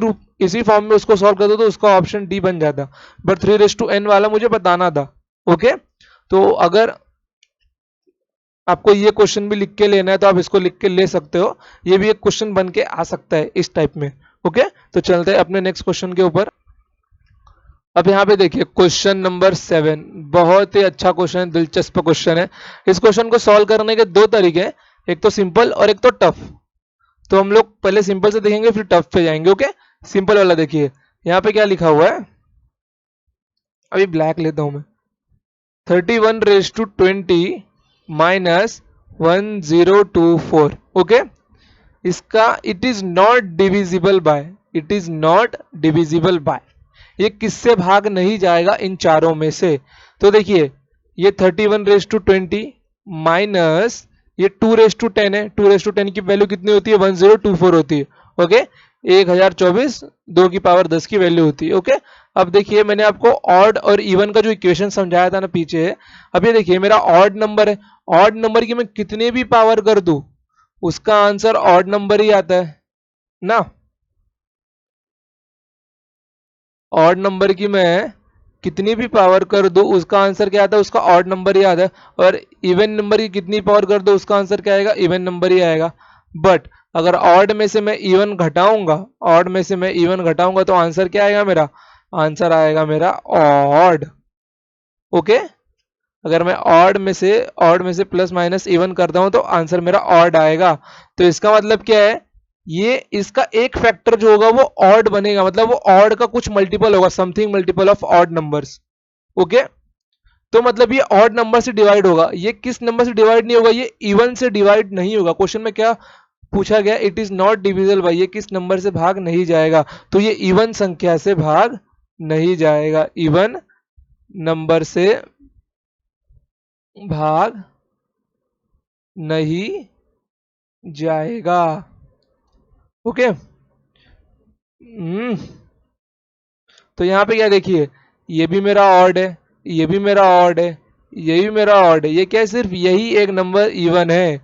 फॉर्म में उसको सॉल्व करता तो उसका ऑप्शन डी बन जाता, बट 3 रेज टू n वाला मुझे बताना था। ओके, तो अगर आपको ये क्वेश्चन भी लिख के लेना है तो आप इसको लिख के ले सकते हो, ये भी एक क्वेश्चन बन के आ सकता है इस टाइप में। ओके, तो चलते हैं अपने नेक्स्ट क्वेश्चन के ऊपर। अब यहाँ पे देखिए क्वेश्चन नंबर 7, बहुत ही अच्छा क्वेश्चन है, दिलचस्प क्वेश्चन है। इस क्वेश्चन को सॉल्व करने के दो तरीके हैं, एक तो सिंपल और एक तो टफ। तो हम लोग पहले सिंपल से देखेंगे, फिर टफ पे जाएंगे। ओके, सिंपल वाला देखिए, यहाँ पे क्या लिखा हुआ है, अभी ब्लैक लेता हूं मैं। 31 रेज टू 20 माइनस 1024। ओके, इसका it is not divisible by, it is not divisible by, ये किससे भाग नहीं जाएगा इन चारों में से। तो देखिए ये 31 रेज टू 20 माइनस ये 2 रेज टू 10 है, 2 रेज टू 10 की वैल्यू कितनी होती है, 1024 होती है। ओके, 1024 2 की पावर 10 की वैल्यू होती है। ओके, अब देखिए मैंने आपको ऑड और इवन का जो इक्वेशन समझाया था ना पीछे, अब ये देखिए मेरा ऑड नंबर है, ऑड नंबर की मैं कितने भी पावर कर दूं उसका आंसर ऑड नंबर ही आता है ना। ऑड नंबर की मैं कितनी भी पावर कर दो उसका आंसर क्या आता है, उसका ऑड नंबर ही आता है। और इवन नंबर की कितनी पावर कर दो उसका आंसर क्या आएगा, इवन नंबर ही आएगा। बट अगर ऑड में से मैं इवन घटाऊंगा, ऑड में से मैं इवन घटाऊंगा तो आंसर क्या आएगा मेरा, आंसर आएगा मेरा ऑड। ओके, अगर मैं ऑड में से प्लस माइनस इवन करता हूं तो आंसर मेरा ऑड आएगा। तो इसका मतलब क्या है, ये इसका एक फैक्टर जो होगा वो ऑड बनेगा, मतलब वो ऑड का कुछ मल्टीपल होगा, something multiple of odd numbers. Okay, तो मतलब ये ऑड नंबर से डिवाइड होगा। ये किस नंबर से डिवाइड नहीं होगा, ये इवन से डिवाइड नहीं होगा। क्वेश्चन में क्या पूछा गया, it is not divisible by, ये किस नंबर से भाग नहीं जाएगा, तो ये इवन संख्या से भाग नहीं जाएगा, इवन नंबर से भाग नहीं जाएगा। ओके। तो यहाँ पे क्या देखिए, ये भी मेरा ऑड है, ये भी मेरा ऑड है, ये भी मेरा ऑड है, ये क्या है, सिर्फ यही एक नंबर इवन है,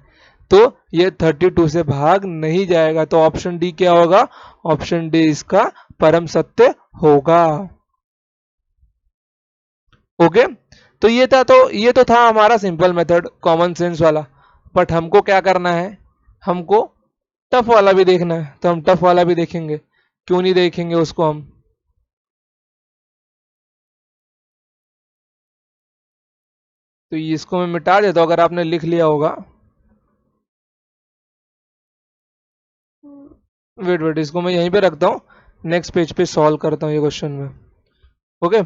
तो ये 32 से भाग नहीं जाएगा। तो ऑप्शन डी क्या होगा, ऑप्शन डी इसका परम सत्य होगा। ओके। तो ये तो था हमारा सिंपल मेथड, कॉमन सेंस वाला। बट हमको क्या करना है, हमको टफ वाला भी देखना है, तो हम टफ वाला भी देखेंगे। क्यों नहीं देखेंगे उसको हम। तो इसको मैं मिटा देता हूं, अगर आपने लिख लिया होगा। वेट वेट, इसको मैं यहीं पे रखता हूँ, नेक्स्ट पेज पे सॉल्व करता हूँ ये क्वेश्चन में। ओके।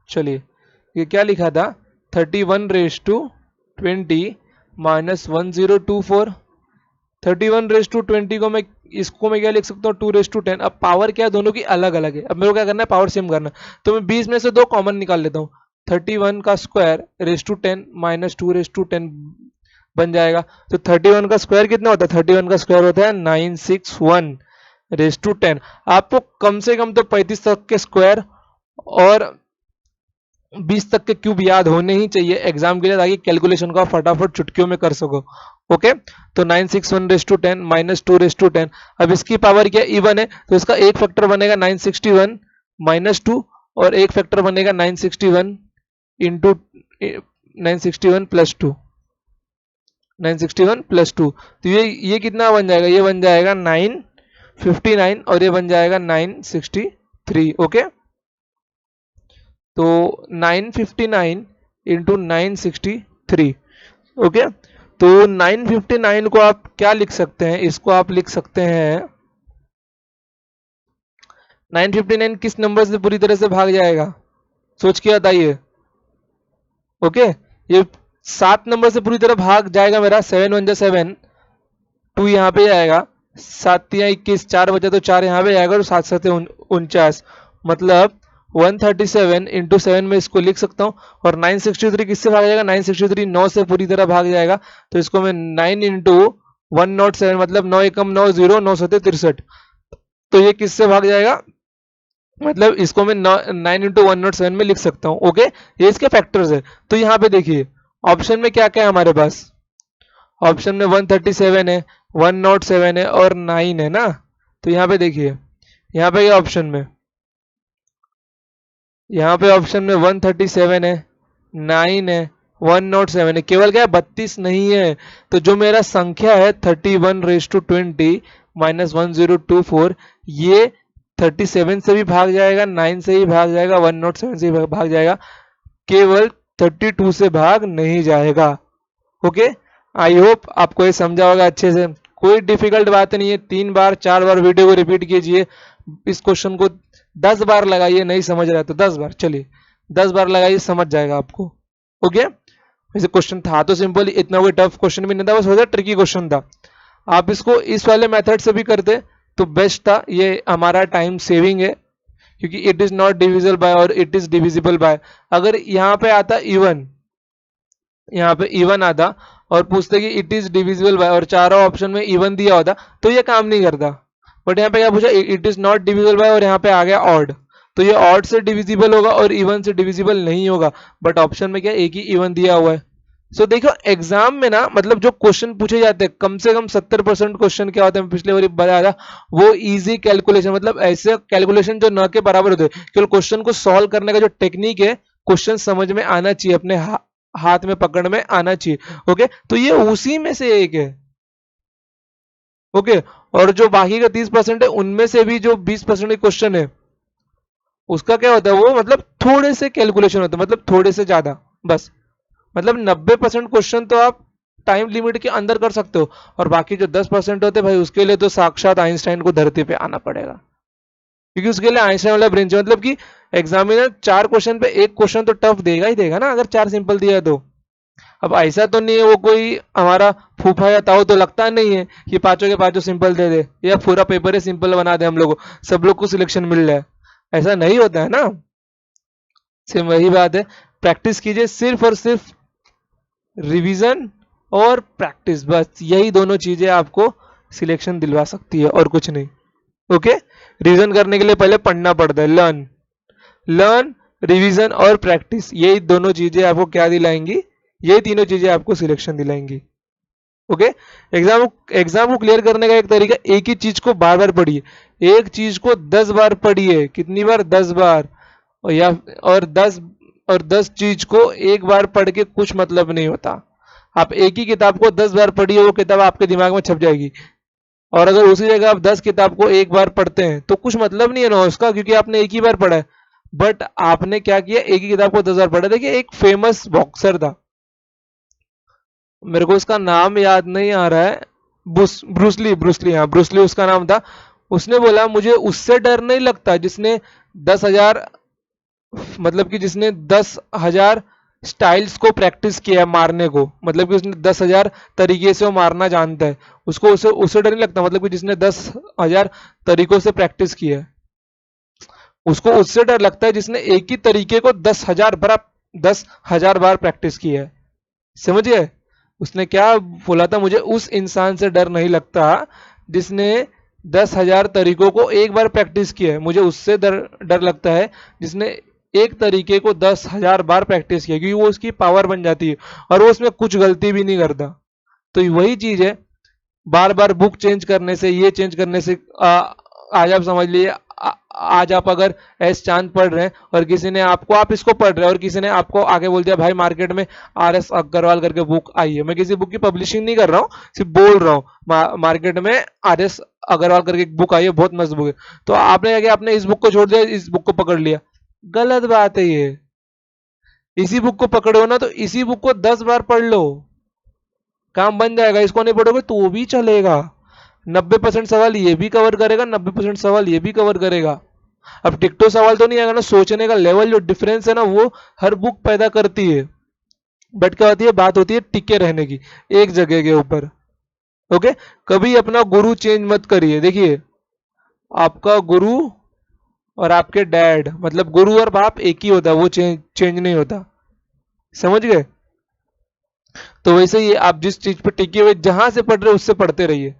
चलिए, ये क्या लिखा था, 31 raise to 20 minus 1024। 31 raise to 20 को मैं, इसको मैं क्या लिख सकता हूँ, 2 रेज़ टू 10। अब पावर क्या है, दोनों की अलग अलग है। अब मेरे को क्या करना है, पावर सेम करना है। तो मैं 20 में से 2 कॉमन निकाल लेता हूँ। 31 का square raise to 10 minus 2 raise to 10 बन जाएगा। तो 31 का स्क्वायर कितना होता है, 31 का स्क्वायर होता है 961 रेज़ टू 10। आपको कम से कम तो 35 तक के स्क्वायर और 20 तक के क्यूब याद होने ही चाहिए एग्जाम के लिए, ताकि कैलकुलेशन को फटाफट चुटकियों में कर सको। ओके। तो 961 raise to 10 minus 2 raise to 10। अब इसकी पावर क्या, इवन है, तो इसका एक फैक्टर बनेगा 961 माइनस 2, और एक फैक्टर बनेगा 961 इंटू 961 प्लस 2, 961 प्लस 2। तो ये कितना बन जाएगा, ये बन जाएगा 959, और ये बन जाएगा 963। ओके। तो 959 इंटू 963। ओके। तो 959 को आप क्या लिख सकते हैं, इसको आप लिख सकते हैं, 959 किस नंबर से पूरी तरह से भाग जाएगा, सोच के बताइए। ओके। ये 7 नंबर से पूरी तरह भाग जाएगा मेरा, 7 1 7, 2 यहाँ पे आएगा, 7 या 21, 4 बचा तो 4 यहाँ पे आएगा, और 7 7 49, मतलब 137 इंटू 7 में इसको लिख सकता हूँ। और 963 किससे भाग जाएगा, 963 9 से पूरी तरह भाग जाएगा। तो इसको मैं 9 इंटू 107, मतलब 9 एकम 9 0, 9 7 63। तो ये किससे भाग जाएगा, मतलब इसको मैं 9 इंटू 107 में लिख सकता हूँ। ओके। ये इसके फैक्टर्स है। तो यहाँ पे देखिए ऑप्शन में क्या क्या है हमारे पास, ऑप्शन में 137 है, 107 है, और 9 है ना। तो यहाँ पे देखिए, यहाँ पे ऑप्शन में, यहाँ पे ऑप्शन में 137 है, 9 है, 107 है, केवल क्या है, 32 नहीं है। तो जो मेरा संख्या है 31 रेज़ टू 20 माइनस 1024, ये 37 से भी भाग जाएगा, 9 से ही भाग जाएगा, 107 से भी भाग जाएगा, केवल 32 से भाग नहीं जाएगा। ओके। आई होप आपको ये समझा होगा अच्छे से, कोई डिफिकल्ट बात नहीं है। 3 बार 4 बार वीडियो को रिपीट कीजिए, इस क्वेश्चन को 10 बार लगाइए, नहीं समझ रहा तो 10 बार, चलिए 10 बार लगाइए, समझ जाएगा आपको। ओके। वैसे क्वेश्चन था तो सिंपल, इतना कोई टफ क्वेश्चन भी नहीं था, बस थोड़ा ट्रिकी क्वेश्चन था। आप इसको इस वाले मेथड से भी करते तो बेस्ट था, ये हमारा टाइम सेविंग है, क्योंकि it is not divisible by और इट इज डिविजिबल बाय। अगर यहाँ पे आता इवन, यहाँ पे इवन आता और पूछते कि इट इज डिविजिबल बाय, और चारों ऑप्शन में इवन दिया होता, तो ये काम नहीं करता। बट यहाँ पे क्या पूछा, it is not divisible by, और यहाँ पे आ गया ऑड, तो ये ऑड से डिविजिबल होगा और इवन से डिविजिबल नहीं होगा। बट ऑप्शन में क्या एक ही इवन दिया हुआ है। सो देखो एग्जाम में ना, मतलब जो क्वेश्चन पूछे जाते हैं, कम से कम 70% क्वेश्चन क्या होता है, पिछले बार बताया था, वो इजी कैलकुलेशन, मतलब ऐसे कैलकुलेशन जो न के बराबर होते हैं। केवल क्वेश्चन को सॉल्व करने का जो टेक्निक है, क्वेश्चन समझ में आना चाहिए, अपने हाथ में पकड़ में आना चाहिए। ओके। तो ये उसी में से एक है। ओके। और जो बाकी का 30% है, उनमें से भी जो 20% क्वेश्चन है, उसका क्या होता है, वो मतलब थोड़े से कैलकुलेशन होता है, मतलब थोड़े से ज्यादा, बस। मतलब 90% क्वेश्चन तो आप टाइम लिमिट के अंदर कर सकते हो, और बाकी जो 10% होते हैं भाई, उसके लिए तो साक्षात आइंस्टाइन को धरती पे आना पड़ेगा, क्योंकि उसके लिए आइंस्टाइन वाला ब्रेन चाहिए। मतलब कि एग्जामिनर 4 क्वेश्चन पे एक क्वेश्चन तो टफ देगा ही देगा ना, अगर 4 सिंपल दिया है तो। अब ऐसा तो नहीं है वो कोई हमारा फूफा या ताऊ, तो लगता नहीं है कि पांचों के पांचों सिंपल दे दे, या पूरा पेपर ही सिंपल बना दे हम लोग को, सब लोग को सिलेक्शन मिल रहा है। ऐसा नहीं होता है ना। सेम वही बात है, प्रैक्टिस कीजिए, सिर्फ और सिर्फ रिवीजन और प्रैक्टिस, बस यही दोनों चीजें आपको सिलेक्शन दिलवा सकती है और कुछ नहीं। ओके, रिवीजन करने के लिए पहले पढ़ना पड़ता है, लर्न, लर्न, रिवीजन और प्रैक्टिस, यही दोनों चीजें आपको क्या दिलाएंगी, यही तीनों चीजें आपको सिलेक्शन दिलाएंगी। ओके, एग्जाम को क्लियर करने का एक तरीका, एक ही चीज को बार बार पढ़िए, एक चीज को 10 बार पढ़िए, कितनी बार, 10 बार, और या और 10 चीज को एक बार पढ़ के कुछ मतलब नहीं होता। आप एक ही किताब को 10 बार पढ़िए, वो किताब आपके दिमाग में छप जाएगी, और अगर उसी जगह आप 10 किताब को एक बार पढ़ते हैं तो कुछ मतलब नहीं है ना उसका, क्योंकि आपने एक ही बार पढ़ा है। बट आपने क्या किया, एक ही किताब को 10 बार पढ़ा। देखिए एक फेमस बॉक्सर था, मेरे को उसका नाम याद नहीं आ रहा है, ब्रूसली, ब्रूसली, हाँ ब्रूसली उसका नाम था। उसने बोला मुझे उससे डर नहीं लगता जिसने 10,000, मतलब कि जिसने 10,000 स्टाइल्स को प्रैक्टिस किया है मारने को, मतलब कि उसने 10,000 तरीके से वो मारना जानता है, उसको उससे उससे डर नहीं लगता, मतलब कि जिसने 10,000 तरीकों से प्रैक्टिस किया है, उसको उससे डर लगता है जिसने एक ही तरीके को 10,000 बार प्रैक्टिस किया है। समझ गए, उसने क्या बोला था, मुझे उस इंसान से डर नहीं लगता जिसने 10,000 तरीकों को एक बार प्रैक्टिस किया है, मुझे उससे डर लगता है जिसने एक तरीके को 10,000 बार प्रैक्टिस किया, क्योंकि वो उसकी पावर बन जाती है और वो उसमें कुछ गलती भी नहीं करता। तो वही चीज है, बार बार बुक चेंज करने से, ये चेंज करने से, आज आप समझ लीजिए, आज आप अगर एस चांद पढ़ रहे हैं और किसी ने आपको, आप इसको पढ़ रहे हैं और किसी ने आपको आगे बोल दिया भाई मार्केट में आर एस अग्रवाल करके बुक आई है, मैं किसी बुक की पब्लिशिंग नहीं कर रहा हूँ, सिर्फ बोल रहा हूँ मार्केट में आर एस अग्रवाल करके एक बुक आई है, बहुत मस्त बुक है, तो आपने क्या किया, आपने इस बुक को छोड़ दिया, इस बुक को पकड़ लिया, गलत बात है ये। इसी बुक को पकड़ो ना, तो इसी बुक को 10 बार पढ़ लो, काम बन जाएगा। इसको नहीं पढ़ोगे तो भी चलेगा, 90% सवाल ये भी कवर करेगा, 90% सवाल ये भी कवर करेगा। अब टिकटो सवाल तो नहीं आएगा ना, सोचने का लेवल जो डिफरेंस है ना वो हर बुक पैदा करती है, बट क्या होती है, बात होती है टिके रहने की एक जगह के ऊपर। ओके, कभी अपना गुरु चेंज मत करिए। देखिए आपका गुरु और आपके डैड, मतलब गुरु और बाप एक ही होता है, वो चेंज नहीं होता, समझ गए। तो वैसे ही आप जिस चीज पे टिके हुए, जहां से पढ़ रहे उससे पढ़ते रहिए,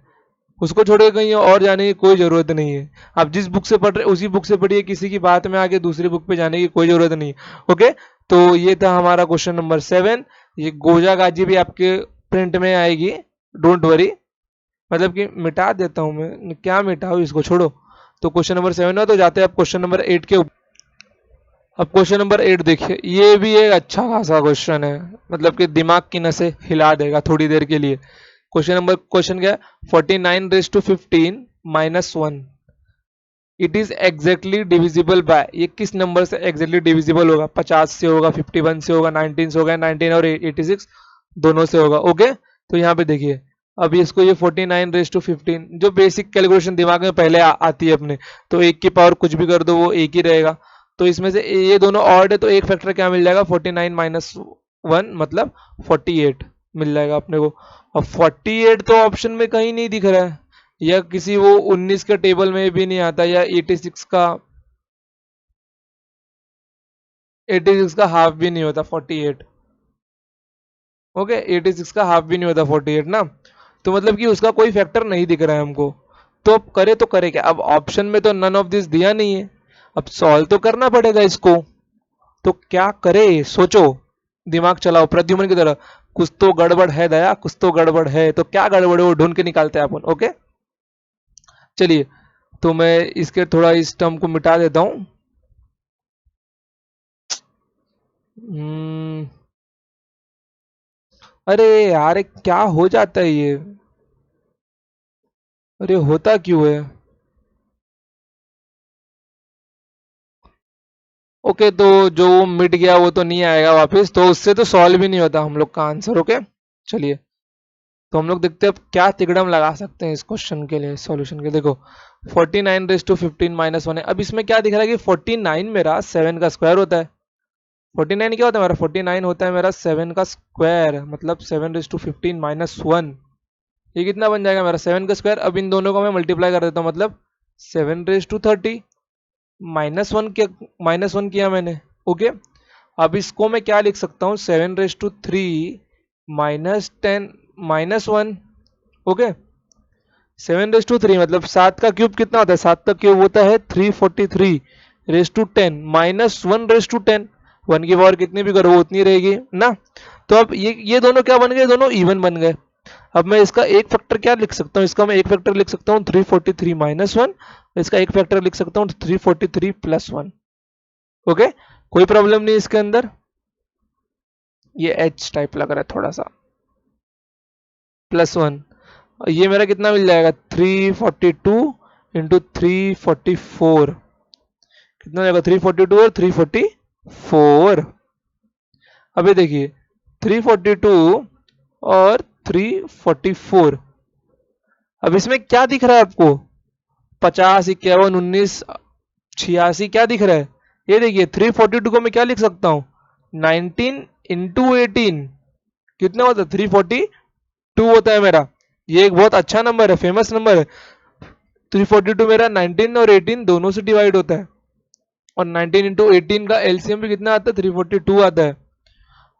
उसको छोड़ के कहीं और जाने की कोई जरूरत नहीं है। आप जिस बुक से पढ़ रहे उसी बुक से पढ़िए, किसी की बात में आगे दूसरी बुक पे जाने की कोई जरूरत नहीं है। ओके, तो ये था हमारा क्वेश्चन नंबर 7। ये गोजा गाजी भी आपके प्रिंट में आएगी, डोंट वरी, मतलब कि मिटा देता हूं मैं, क्या मिटाऊं, इसको छोड़ो। तो क्वेश्चन नंबर 7 है, तो जाते हैं आप क्वेश्चन नंबर 8 के ऊपर। अब क्वेश्चन नंबर 8 देखिए, ये भी एक अच्छा खासा क्वेश्चन है, मतलब कि दिमाग की नसें हिला देगा थोड़ी देर के लिए। क्वेश्चन क्या है, 49 raised to 15 -1, it is exactly divisible by, ये किस नंबर से एग्जैक्टली डिविजिबल होगा, 50 से होगा, 51 से होगा, 19 से होगा, 19 और 86 दोनों से होगा। ओके, तो यहाँ पे देखिए, अब इसको ये 49 raised to 15, जो बेसिक कैलकुलेशन दिमाग में पहले आती है अपने, तो एक की पावर कुछ भी कर दो वो एक ही रहेगा। तो इसमें से ये दोनों ऑड है, तो एक फैक्टर क्या मिल जाएगा, 49 - 1 मतलब 48 मिल जाएगा अपने को। अब 48 तो ऑप्शन में कहीं नहीं दिख रहा है, या किसी वो 19 के टेबल में भी नहीं आता, या 86 का हाफ भी नहीं होता 48। ओके, 86 का हाफ भी नहीं होता 48 ना, तो मतलब कि उसका कोई फैक्टर नहीं दिख रहा है हमको। तो करे क्या, अब ऑप्शन में तो नन ऑफ दिस दिया नहीं है, अब सॉल्व तो करना पड़ेगा इसको। तो क्या करे, सोचो, दिमाग चलाओ प्रद्युम्न की तरह, कुछ तो गड़बड़ है दया, कुछ तो गड़बड़ है, तो क्या गड़बड़ है वो ढूंढ के निकालते हैं अपन। ओके, चलिए, तो मैं इसके थोड़ा इस टर्म को मिटा देता हूं। हम्म, अरे यार क्या हो जाता है ये, अरे होता क्यों है। ओके, तो जो मिट गया वो तो नहीं आएगा वापस, तो उससे तो सॉल्व भी नहीं होता हम लोग का आंसर। ओके, चलिए, तो हम लोग देखते हैं अब क्या तिकड़म लगा सकते हैं इस क्वेश्चन के लिए, सॉल्यूशन के। देखो 49 raised to 15 -1 है, अब इसमें क्या दिख रहा है कि 49 मेरा 7 का स्क्वायर होता है। 49 क्या होता है मेरा, 49 होता है मेरा 7 का स्क्वायर, मतलब 7 raised to 15 -1, ये कितना बन जाएगा मेरा 7 का स्क्वायर। अब इन दोनों को मैं मल्टीप्लाई कर देता हूँ, मतलब 7 raised to 30, -1 के -1 किया मैंने। ओके, अब इसको मैं क्या लिख सकता हूँ, 7⁻³ -10 -1। ओके, 7⁻³ मतलब 7 का क्यूब कितना होता है, 7 का क्यूब होता है 343⁻10 -1⁻10। 1 की पावर कितनी भी करो वो उतनी रहेगी ना। तो अब ये दोनों क्या बन गए, दोनों इवन बन गए। अब मैं इसका एक फैक्टर क्या लिख सकता हूँ, इसका मैं एक फैक्टर लिख सकता हूँ 343 -1, इसका एक फैक्टर लिख सकता हूँ 343 +1। ओके, कोई प्रॉब्लम नहीं इसके अंदर। ये एच टाइप लग रहा है थोड़ा सा, +1। ये मेरा कितना मिल जाएगा, 342 इंटू 344, कितना जाएगा 342 और 344। अभी देखिए 342 और 344, अब इसमें क्या दिख रहा है आपको, 50, 51, 19, 86 क्या दिख रहा है। ये देखिए 342 को मैं क्या लिख सकता हूँ, 19 इंटू 18 कितना होता है, 342 होता है मेरा। ये एक बहुत अच्छा नंबर है, फेमस नंबर है। 342 मेरा 19 और 18 दोनों से डिवाइड होता है, और 19 इंटू 18 का एलसीएम भी कितना आता है, 342 आता है।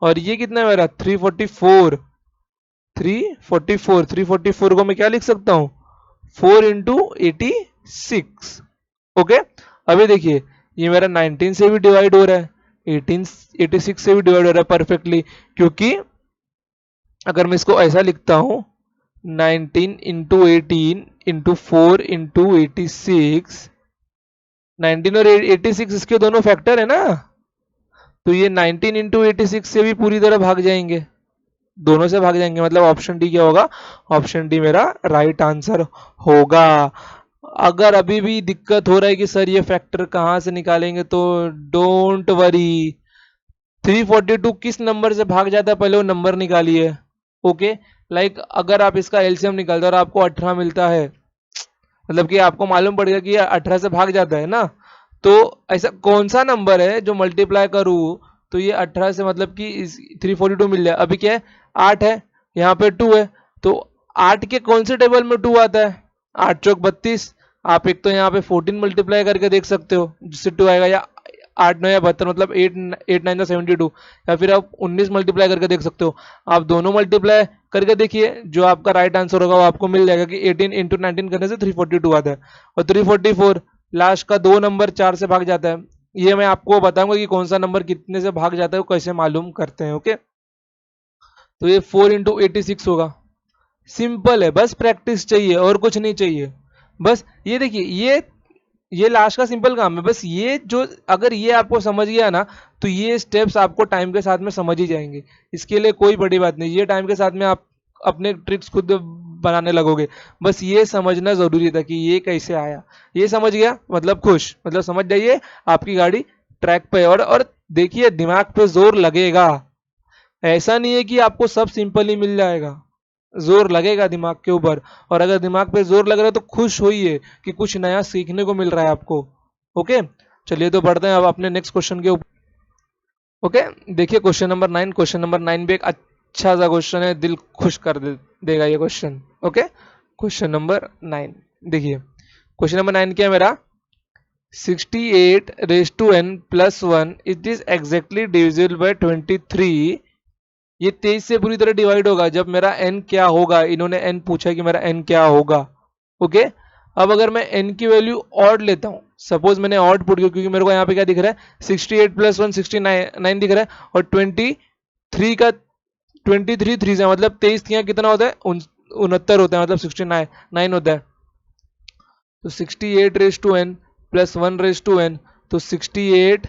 और ये कितना है मेरा, 344। 344 को मैं क्या लिख सकता हूँ, 4 इंटू 86। ओके, अभी देखिए ये मेरा 19 से भी डिवाइड हो रहा है, 86 से भी डिवाइड हो रहा है परफेक्टली, क्योंकि अगर मैं इसको ऐसा लिखता हूँ 19 इंटू 18 इंटू 4 इंटू 86, 19 और 86 इसके दोनों फैक्टर है ना, तो ये 19 इंटू 86 से भी पूरी तरह भाग जाएंगे, दोनों से भाग जाएंगे। मतलब ऑप्शन डी क्या होगा, ऑप्शन डी मेरा राइट आंसर होगा। अगर अभी भी दिक्कत हो रहा है कि सर ये फैक्टर कहाँ से निकालेंगे, तो डोंट वरी, 342 किस नंबर से भाग जाता है पहले वो नंबर निकालिए। ओके, लाइक अगर आप इसका एलसीएम निकालते हो और आपको 18 मिलता है, मतलब कि आपको मालूम पड़ेगा कि ये 18 से भाग जाता है ना, तो ऐसा कौन सा नंबर है जो मल्टीप्लाई करूँ तो ये 18 से मतलब कि 342 मिल जाए। अभी क्या है, 8 है, यहाँ पे 2 है, तो 8 के कौन से टेबल में 2 आता है, 8 चौक 32। आप एक तो यहाँ पे 14 मल्टीप्लाई करके देख सकते हो जिससे 2 आएगा, या 8 9 या 72 मतलब 8 9 72, या फिर आप 19 मल्टीप्लाई करके देख सकते हो। आप दोनों मल्टीप्लाई करके देखिए, जो आपका राइट आंसर होगा वो आपको मिल जाएगा कि 18 इंटू 19 करने से 342 आता है, और 344 लास्ट का 2 नंबर 4 से भाग जाता है। ये मैं आपको बताऊंगा कि कौन सा नंबर कितने से भाग जाता है, वो कैसे मालूम करते हैं। ओके, तो ये 4 इंटू 86 होगा। सिंपल है, बस प्रैक्टिस चाहिए और कुछ नहीं चाहिए। बस ये देखिए, ये लास्ट का सिंपल काम है। बस ये जो अगर ये आपको समझ गया ना, तो ये स्टेप्स आपको टाइम के साथ में समझ ही जाएंगे। इसके लिए कोई बड़ी बात नहीं, ये टाइम के साथ में आप अपने ट्रिक्स खुद बनाने लगोगे। बस ये समझना जरूरी था कि ये कैसे आया, ये समझ गया मतलब खुश, मतलब समझ जाइए आपकी गाड़ी ट्रैक पे। और देखिए दिमाग पे जोर लगेगा, ऐसा नहीं है कि आपको सब सिंपल ही मिल जाएगा, जोर लगेगा दिमाग के ऊपर। और अगर दिमाग पे जोर लग रहा है तो खुश होइए कि कुछ नया सीखने को मिल रहा है आपको। ओके, चलिए तो बढ़ते हैं अब अपने नेक्स्ट क्वेश्चन के ऊपर। ओके, देखिए क्वेश्चन नंबर 9। क्वेश्चन नंबर 9 भी एक अच्छा सा क्वेश्चन है, दिल खुश कर देगा ये क्वेश्चन। ओके, क्वेश्चन नंबर 9 देखिए, क्वेश्चन नंबर 9 क्या है मेरा, 68 raise to n plus 1 it is exactly divisible by 23। ये 23 से पूरी तरह डिवाइड होगा जब मेरा n क्या होगा, इन्होंने n पूछा कि मेरा n क्या होगा। ओके, अब अगर मैं n की वैल्यू ऑड लेता हूं, सपोज मैंने ऑड पुट किया, क्योंकि मेरे को यहाँ पे क्या दिख रहा है, 68 प्लस 1 69 दिख रहा है, और 23 का 23 3 से मतलब 23 यहाँ कितना होता है, 69 होता है, मतलब 69 होता है। तो 68 raise to n plus 1 raise to n, तो 68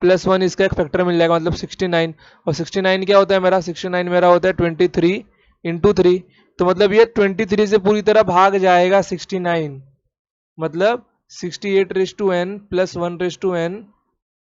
प्लस 1 इसका एक फैक्टर मिल जाएगा, मतलब 69। और 69 क्या होता है मेरा, 69 मेरा होता है 23 इंटू 3, तो मतलब ये 23 से पूरी तरह भाग जाएगा 69, मतलब 68 raise to n plus 1 raise to n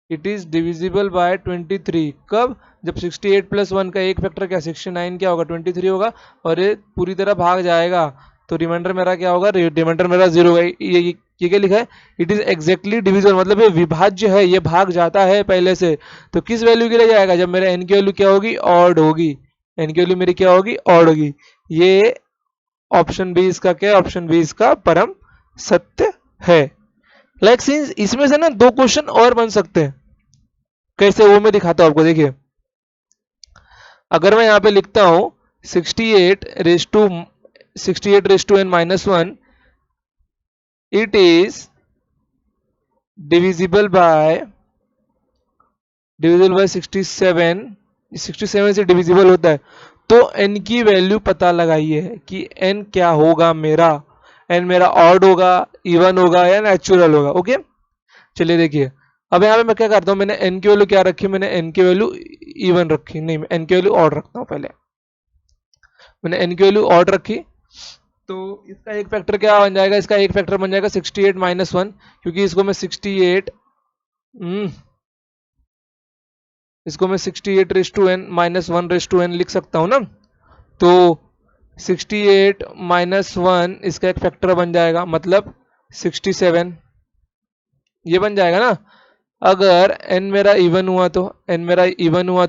it is divisible by 23। कब, जब 68 प्लस 1 का एक फैक्टर क्या 69 क्या होगा 23 होगा, और ये पूरी तरह भाग जाएगा, तो रिमाइंडर मेरा क्या होगा, रिमाइंडर मेरा 0 होगा। ये क्या लिखा है, इट इज एग्जैक्टली डिविजिबल, मतलब ये विभाज्य है, ये भाग जाता है पहले से। तो किस वैल्यू के लिए जाएगा, जब मेरे n की वैल्यू क्या होगी, ऑड होगी, n की वैल्यू मेरी क्या होगी, ऑड होगी। ये ऑप्शन बी इसका क्या है, ऑप्शन बी इसका परम सत्य है। लाइक सिंस इसमें से ना 2 क्वेश्चन और बन सकते हैं। कैसे, वो मैं दिखाता हूं आपको। देखिए अगर मैं यहाँ पे लिखता हूं 68 raise to n minus 1, it is divisible by 67 से डिविजिबल होता है। तो n की वैल्यू पता लगाइए कि n क्या होगा मेरा। n मेरा ऑड होगा, इवन होगा या नेचुरल होगा। ओके चलिए देखिए, अब यहाँ पे मैं क्या करता हूँ, मैंने n की वैल्यू क्या रखी, मैंने n की वैल्यू इवन रखी, नहीं मैं n की वैल्यू ऑड रखता हूँ। पहले मैंने n की वैल्यू ऑड रखी, तो इसका एक फैक्टर क्या बन जाएगा, इसका एक फैक्टर बन जाएगा 68 माइनस 1, क्योंकि इसको मैं 68 इसको मैं 68 raise to n minus 1 raise to n लिख सकता हूँ ना। तो 68 माइनस 1 इसका एक फैक्टर बन जाएगा, मतलब 67 ये बन जाएगा ना। अगर n मेरा इवन हुआ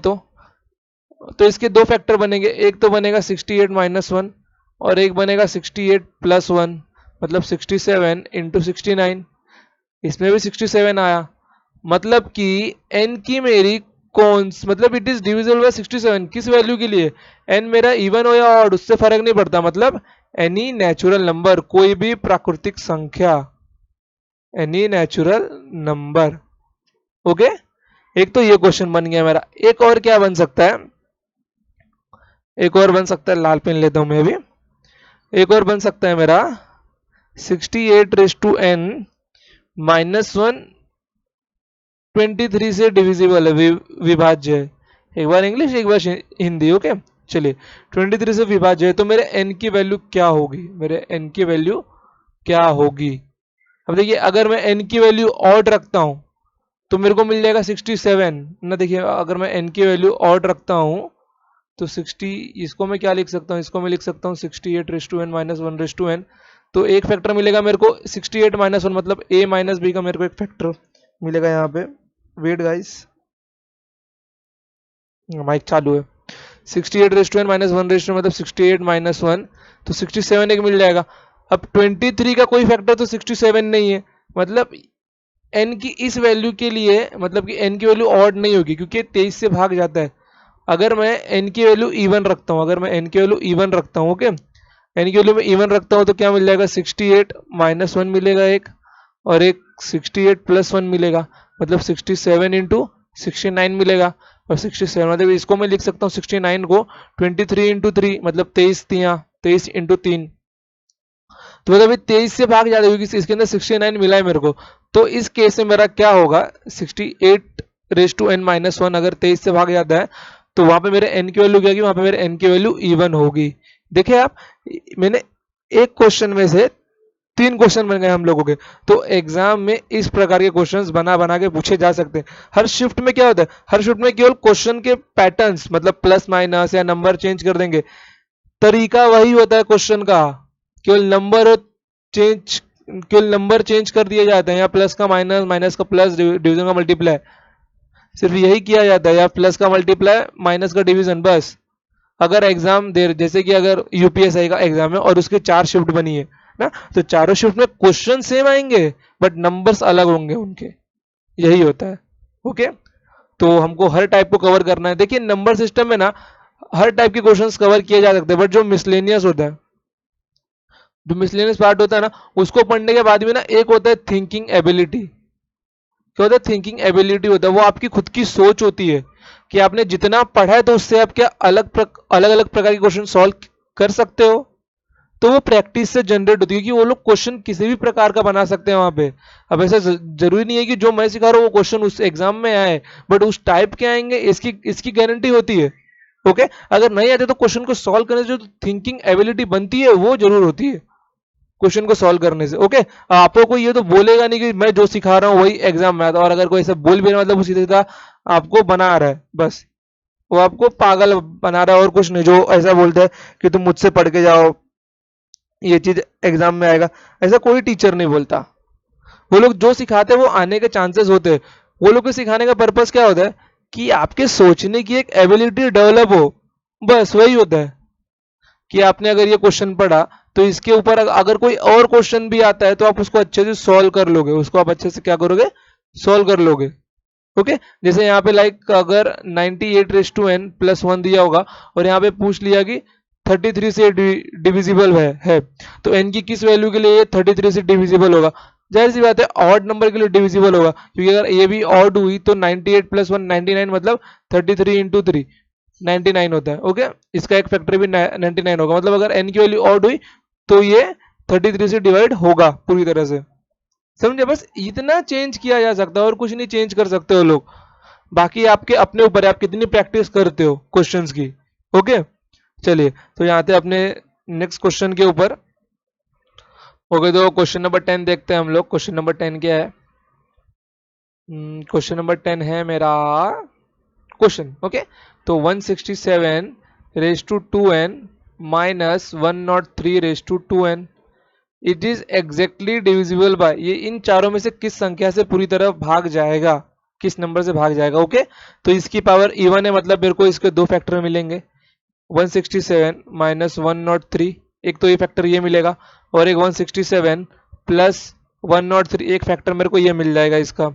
तो इसके 2 फैक्टर बनेंगे, एक तो बनेगा 68 माइनस 1 और एक बनेगा 68 प्लस 1, मतलब 67 इंटू 69। इसमें भी 67 आया, मतलब कि n की मेरी कौन, मतलब इट इज डिविजिबल बाय 67 किस वैल्यू के लिए, n मेरा इवन हो या ऑड उससे फर्क नहीं पड़ता, मतलब एनी नेचुरल नंबर, कोई भी प्राकृतिक संख्या, एनी नेचुरल नंबर। ओके एक तो ये क्वेश्चन बन गया मेरा। एक और क्या बन सकता है, एक और बन सकता है, लाल पेन लेता हूं मैं भी। एक और बन सकता है मेरा 68 रेस टू n माइनस 1 23 से डिविजिबल है, विभाज्य है। एक बार इंग्लिश एक बार हिंदी। ओके चलिए 23 से विभाज्य है, तो मेरे n की वैल्यू क्या होगी, मेरे n की वैल्यू क्या होगी। अब देखिए अगर मैं n की वैल्यू ऑड रखता हूं तो मेरे को मिल जाएगा 67 ना। देखिए अगर मैं n की वैल्यू ऑड रखता हूं तो 60, इसको मैं क्या लिख सकता हूँ, इसको मैं लिख सकता हूँ 68 raise to n minus 1 raise to n। तो एक फैक्टर मिलेगा मेरे को 68 माइनस 1, मतलब a माइनस बी का मेरे को एक फैक्टर मिलेगा यहाँ पे। वेट गाइस, माइक चालू है। 68 raise to n minus 1 raise to, मतलब 68 माइनस 1, तो 67 एक मिल जाएगा। अब 23 का कोई फैक्टर तो 67 नहीं है, मतलब n की इस वैल्यू के लिए, मतलब कि n की वैल्यू ऑड नहीं होगी क्योंकि 23 से भाग जाता है। अगर मैं n की वैल्यू इवन रखता हूँ, अगर मैं n की वैल्यू इवन रखता हूँ, ओके n की वैल्यू में इवन रखता हूँ तो क्या मिल जाएगा, 68 माइनस 1 मिलेगा एक, और एक 68 प्लस 1 मिलेगा, मतलब 67 इंटू 69 मिलेगा। और 67 मतलब इसको मैं लिख सकता हूँ 69 को 23 इंटू 3, मतलब 23 इंटू 3, तो मतलब 23 से भाग जाता है क्योंकि इसके अंदर 69 मिला है मेरे को। तो इस केस में मेरा क्या होगा, 68 रेस टू n माइनस 1 अगर 23 से भाग जाता है तो वहां पे मेरे n की वैल्यू क्या होगी, वहां पे मेरे n की वैल्यू इवन होगी। देखिए आप, मैंने एक क्वेश्चन में से 3 क्वेश्चन बन गए हम लोगों के। तो एग्जाम में इस प्रकार के क्वेश्चंस बना बना के पूछे जा सकते हैं। हर शिफ्ट में क्या होता है, हर शिफ्ट में केवल क्वेश्चन के पैटर्न्स, मतलब प्लस माइनस या नंबर चेंज कर देंगे, तरीका वही होता है क्वेश्चन का, केवल नंबर चेंज, केवल नंबर चेंज कर दिए जाते हैं, या प्लस का माइनस, माइनस का प्लस, डिवीजन का मल्टीप्लाई, सिर्फ यही किया जाता है, या प्लस का मल्टीप्लाई माइनस का डिवीजन, बस। अगर एग्जाम दे, जैसे कि अगर यूपीएसआई का एग्जाम है और उसके 4 शिफ्ट बनी है ना, तो चारों शिफ्ट में क्वेश्चन सेम आएंगे बट नंबर्स अलग होंगे उनके, यही होता है। ओके तो हमको हर टाइप को कवर करना है। देखिए नंबर सिस्टम में ना हर टाइप के क्वेश्चंस कवर किए जा सकते हैं, बट जो मिसलेनियस होता है, जो मिसलेनियस पार्ट होता है ना, उसको पढ़ने के बाद में ना एक होता है थिंकिंग एबिलिटी। क्या होता है, थिंकिंग एबिलिटी होता है, वो आपकी खुद की सोच होती है कि आपने जितना पढ़ा है तो उससे आप क्या अलग अलग प्रकार के क्वेश्चन सॉल्व कर सकते हो। तो वो प्रैक्टिस से जनरेट होती है कि वो लोग क्वेश्चन किसी भी प्रकार का बना सकते हैं वहां पे। अब ऐसा जरूरी नहीं है कि जो मैं सिखा रहा हूँ वो क्वेश्चन उस एग्जाम में आए, बट उस टाइप के आएंगे इसकी गारंटी होती है। ओके अगर नहीं आते तो क्वेश्चन को सॉल्व करने से जो थिंकिंग एबिलिटी बनती है वो जरूर होती है क्वेश्चन को सॉल्व करने से। ओके आपको कोई ये तो बोलेगा नहीं कि मैं जो सिखा रहा हूँ वही एग्जाम में आता, और अगर कोई ऐसा बोल भी रहा मतलब वो सीधा सीधा आपको बना रहा है, बस वो आपको पागल बना रहा है और कुछ नहीं। जो ऐसा बोलता है कि तुम मुझसे पढ़ के जाओ ये चीज एग्जाम में आएगा, ऐसा कोई टीचर नहीं बोलता। वो लोग जो सिखाते हैं वो आने के चांसेस होते हैं। वो लोग को सिखाने का पर्पस क्या होता है कि आपके सोचने की एक एबिलिटी डेवलप हो, बस वही होता है। कि आपने अगर ये क्वेश्चन पढ़ा तो इसके ऊपर अगर कोई और क्वेश्चन भी आता है तो आप उसको अच्छे से सॉल्व कर लोगे, उसको आप अच्छे से क्या करोगे, सॉल्व कर लोगे। ओके, जैसे यहाँ पे लाइक अगर 98 रेस टू एन प्लस 1 दिया होगा और यहाँ पे पूछ लिया कि 33 से डिविजिबल है तो n की किस वैल्यू के लिए ये 33 से डिविजिबल होगा। जाहिर सी बात है ऑड नंबर के लिए डिविजिबल होगा, क्योंकि अगर ये भी ऑड हुई तो 98 प्लस 1 99 मतलब 33 इंटू 3 99 होता है। ओके, इसका एक फैक्टर भी 99 होगा, मतलब अगर n की वैल्यू ऑड हुई तो ये 33 से डिवाइड होगा पूरी तरह से। समझे, बस इतना चेंज किया जा सकता है और कुछ नहीं चेंज कर सकते हो लोग। बाकी आपके अपने ऊपर है, आप कितनी प्रैक्टिस करते हो क्वेश्चंस की। ओके, चलिए तो यहाँ थे अपने नेक्स्ट क्वेश्चन के ऊपर। ओके, तो क्वेश्चन नंबर 10 देखते हैं हम लोग। क्वेश्चन नंबर 10 क्या है? क्वेश्चन नंबर 10 है मेरा क्वेश्चन। ओके, तो 167 raise to 2n minus 103 raise to 2n it is exactly divisible by, ये इन चारों में से किस संख्या से पूरी तरह भाग जाएगा, किस नंबर से भाग जाएगा। ओके, तो इसकी पावर इवन है, मतलब मेरे को इसके दो फैक्टर मिलेंगे, 167 माइनस 103, एक तो ये फैक्टर ये मिलेगा और एक 167 प्लस 103, एक फैक्टर मेरे को ये मिल जाएगा इसका।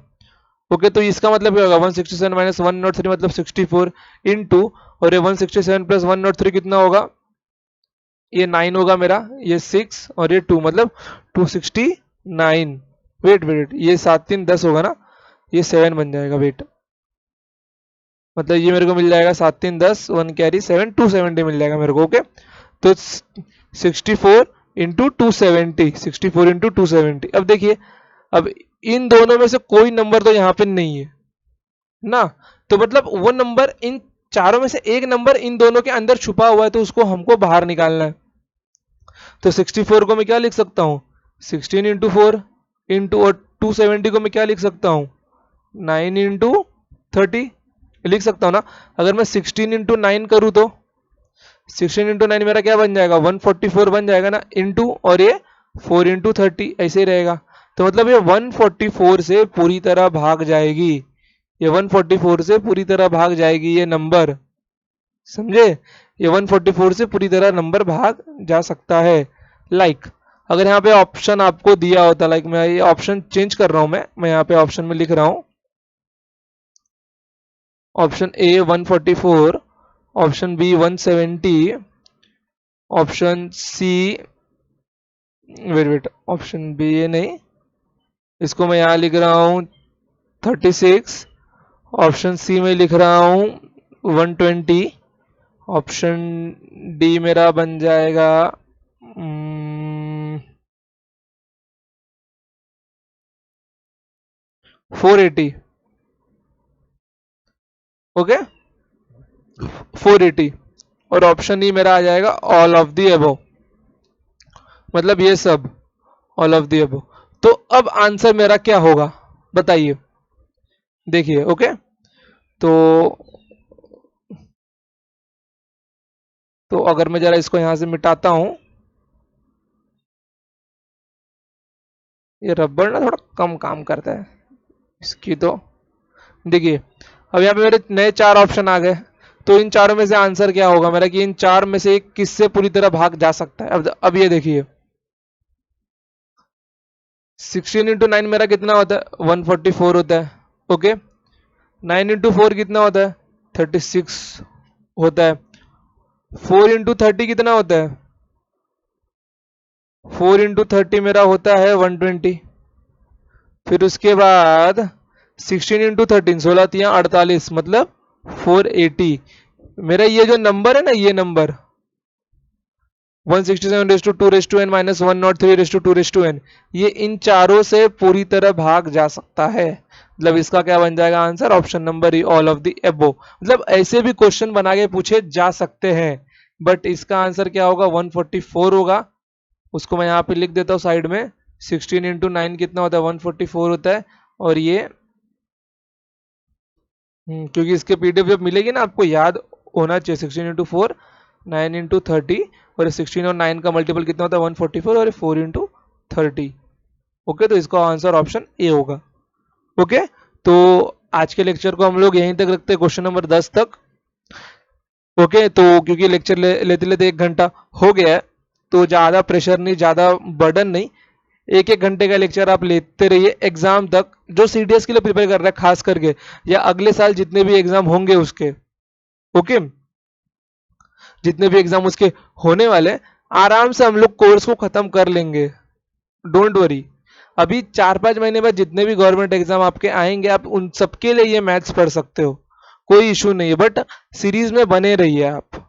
ओके, तो इसका मतलब क्या होगा, 167 माइनस 103 मतलब 64 इंटू, और ये 167 प्लस 103 कितना होगा, ये 9 होगा मेरा, ये 6 और ये 2 मतलब 269। वेट वेट, ये 7 3 10 होगा ना, ये 7 बन जाएगा। वेट, मतलब ये मेरे को मिल जाएगा 7 3 10 1 कैरी 7 270 मिल जाएगा मेरे को। ओके, तो 64 इंटू 270, 64 इंटू 270। अब देखिए, अब इन दोनों में से कोई नंबर तो यहाँ पे नहीं है ना, तो मतलब वो नंबर, इन चारों में से एक नंबर इन दोनों के अंदर छुपा हुआ है, तो उसको हमको बाहर निकालना है। तो 64 को मैं क्या लिख सकता हूँ, 16 इंटू 4 इंटू, और 270 को मैं क्या लिख सकता हूँ, 9 इंटू 30 लिख सकता हूँ ना। अगर मैं 16 इंटू 9 करूँ तो 16 इंटू 9 मेरा क्या बन जाएगा, 144 बन जाएगा ना, इंटू और ये 4 इंटू 30 ऐसे ही रहेगा। तो मतलब ये 144 से पूरी तरह भाग जाएगी, ये 144 से पूरी तरह भाग जाएगी ये नंबर। समझे, ये 144 से पूरी तरह नंबर भाग जा सकता है। लाइक अगर यहाँ पे ऑप्शन आपको दिया होता, लाइक मैं ये ऑप्शन चेंज कर रहा हूं, मैं यहाँ पे ऑप्शन में लिख रहा हूं, option A 144, option B 170, option C, wait wait, option B ये नहीं, इसको मैं यहाँ लिख रहा हूँ 36, ऑप्शन सी में लिख रहा हूँ 120, ऑप्शन डी मेरा बन जाएगा 480। ओके, 480, और ऑप्शन ई मेरा आ जाएगा ऑल ऑफ दी अबव, मतलब ये सब ऑल ऑफ दी अबव। तो अब आंसर मेरा क्या होगा बताइए, देखिए। ओके, तो अगर मैं जरा इसको यहां से मिटाता हूं, ये रबड़ ना थोड़ा कम काम करता है इसकी, तो देखिए अब यहाँ पे मेरे नए 4 ऑप्शन आ गए, तो इन चारों में से आंसर क्या होगा मेरा, कि इन 4 में से एक किससे पूरी तरह भाग जा सकता है। अब ये देखिए 16 इंटू 9 मेरा कितना होता है, 144 होता है। ओके, 9 इंटू 4 कितना होता है, 36 होता है। 4 इंटू 30 कितना होता है, 4 इंटू 30 मेरा होता है 120। फिर उसके बाद 16 इंटू 13, 16 तिया 48 मतलब 480। मेरा ये जो नंबर है ना, ये number 167 raise to 2 raise to N minus 103 raise to 2 raise to n, ये इन चारों से पूरी तरह भाग जा सकता है। मतलब इसका क्या बन जाएगा answer, option number E all of the एबो। मतलब ऐसे भी क्वेश्चन बना के पूछे जा सकते हैं, बट इसका आंसर क्या होगा, 144 होगा। उसको मैं यहाँ पे लिख देता हूँ साइड में, 16 इंटू 9 कितना होता है, 144 होता है। और ये क्योंकि इसके पीडीएफ जब मिलेगी ना आपको याद होना चाहिए, 16 इंटू 4 9 इंटू 30, और 16 और 9 का मल्टीपल कितना होता है 144, और 4 इंटू 30। ओके, तो इसका आंसर ऑप्शन ए होगा। ओके, तो आज के लेक्चर को हम लोग यहीं तक रखते हैं, क्वेश्चन नंबर 10 तक। ओके, तो क्योंकि लेक्चर लेते लेते 1 घंटा हो गया है, तो ज़्यादा प्रेशर नहीं, ज़्यादा बर्डन नहीं, एक एक घंटे का लेक्चर आप लेते रहिए एग्जाम तक। जो सीडीएस के लिए प्रिपेयर कर रहा है खास करके, या अगले साल जितने भी एग्जाम होंगे उसके, ओके, जितने भी एग्जाम उसके होने वाले, आराम से हम लोग कोर्स को खत्म कर लेंगे, डोंट वरी। अभी 4-5 महीने बाद जितने भी गवर्नमेंट एग्जाम आपके आएंगे, आप उन सबके लिए ये मैथ्स पढ़ सकते हो, कोई इशू नहीं है, बट सीरीज में बने रहिए आप,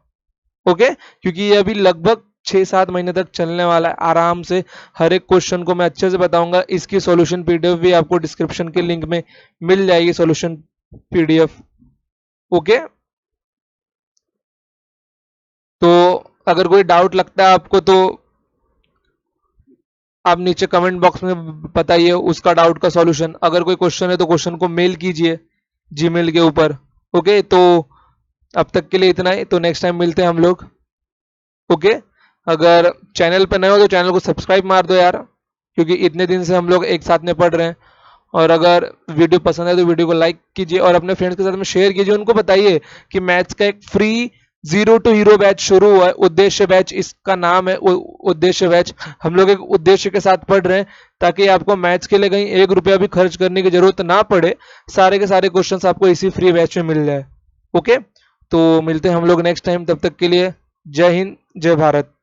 ओके, क्योंकि ये अभी लगभग 6-7 महीने तक चलने वाला है आराम से। हर एक क्वेश्चन को मैं अच्छे से बताऊंगा। इसकी सॉल्यूशन पीडीएफ भी आपको डिस्क्रिप्शन के लिंक में मिल जाएगी, सॉल्यूशन पीडीएफ, ओके। तो अगर कोई डाउट लगता है आपको तो आप नीचे कमेंट बॉक्स में बताइए उसका डाउट का सॉल्यूशन। अगर कोई क्वेश्चन है तो क्वेश्चन को मेल कीजिए जीमेल के ऊपर, ओके। तो अब तक के लिए इतना ही, तो नेक्स्ट टाइम मिलते हैं हम लोग, ओके। अगर चैनल पर नए हो तो चैनल को सब्सक्राइब मार दो यार, क्योंकि इतने दिन से हम लोग एक साथ में पढ़ रहे हैं। और अगर वीडियो पसंद है तो वीडियो को लाइक कीजिए और अपने फ्रेंड्स के साथ में शेयर कीजिए। उनको बताइए कि मैथ्स का एक फ्री 0 to हीरो बैच शुरू हुआ है, उद्देश्य बैच इसका नाम है, उद्देश्य बैच। हम लोग एक उद्देश्य के साथ पढ़ रहे हैं ताकि आपको मैथ्स के लिए कहीं 1 रुपया भी खर्च करने की जरूरत ना पड़े, सारे के सारे क्वेश्चंस आपको इसी फ्री बैच में मिल जाए, ओके। तो मिलते हैं हम लोग नेक्स्ट टाइम, तब तक के लिए जय हिंद जय भारत।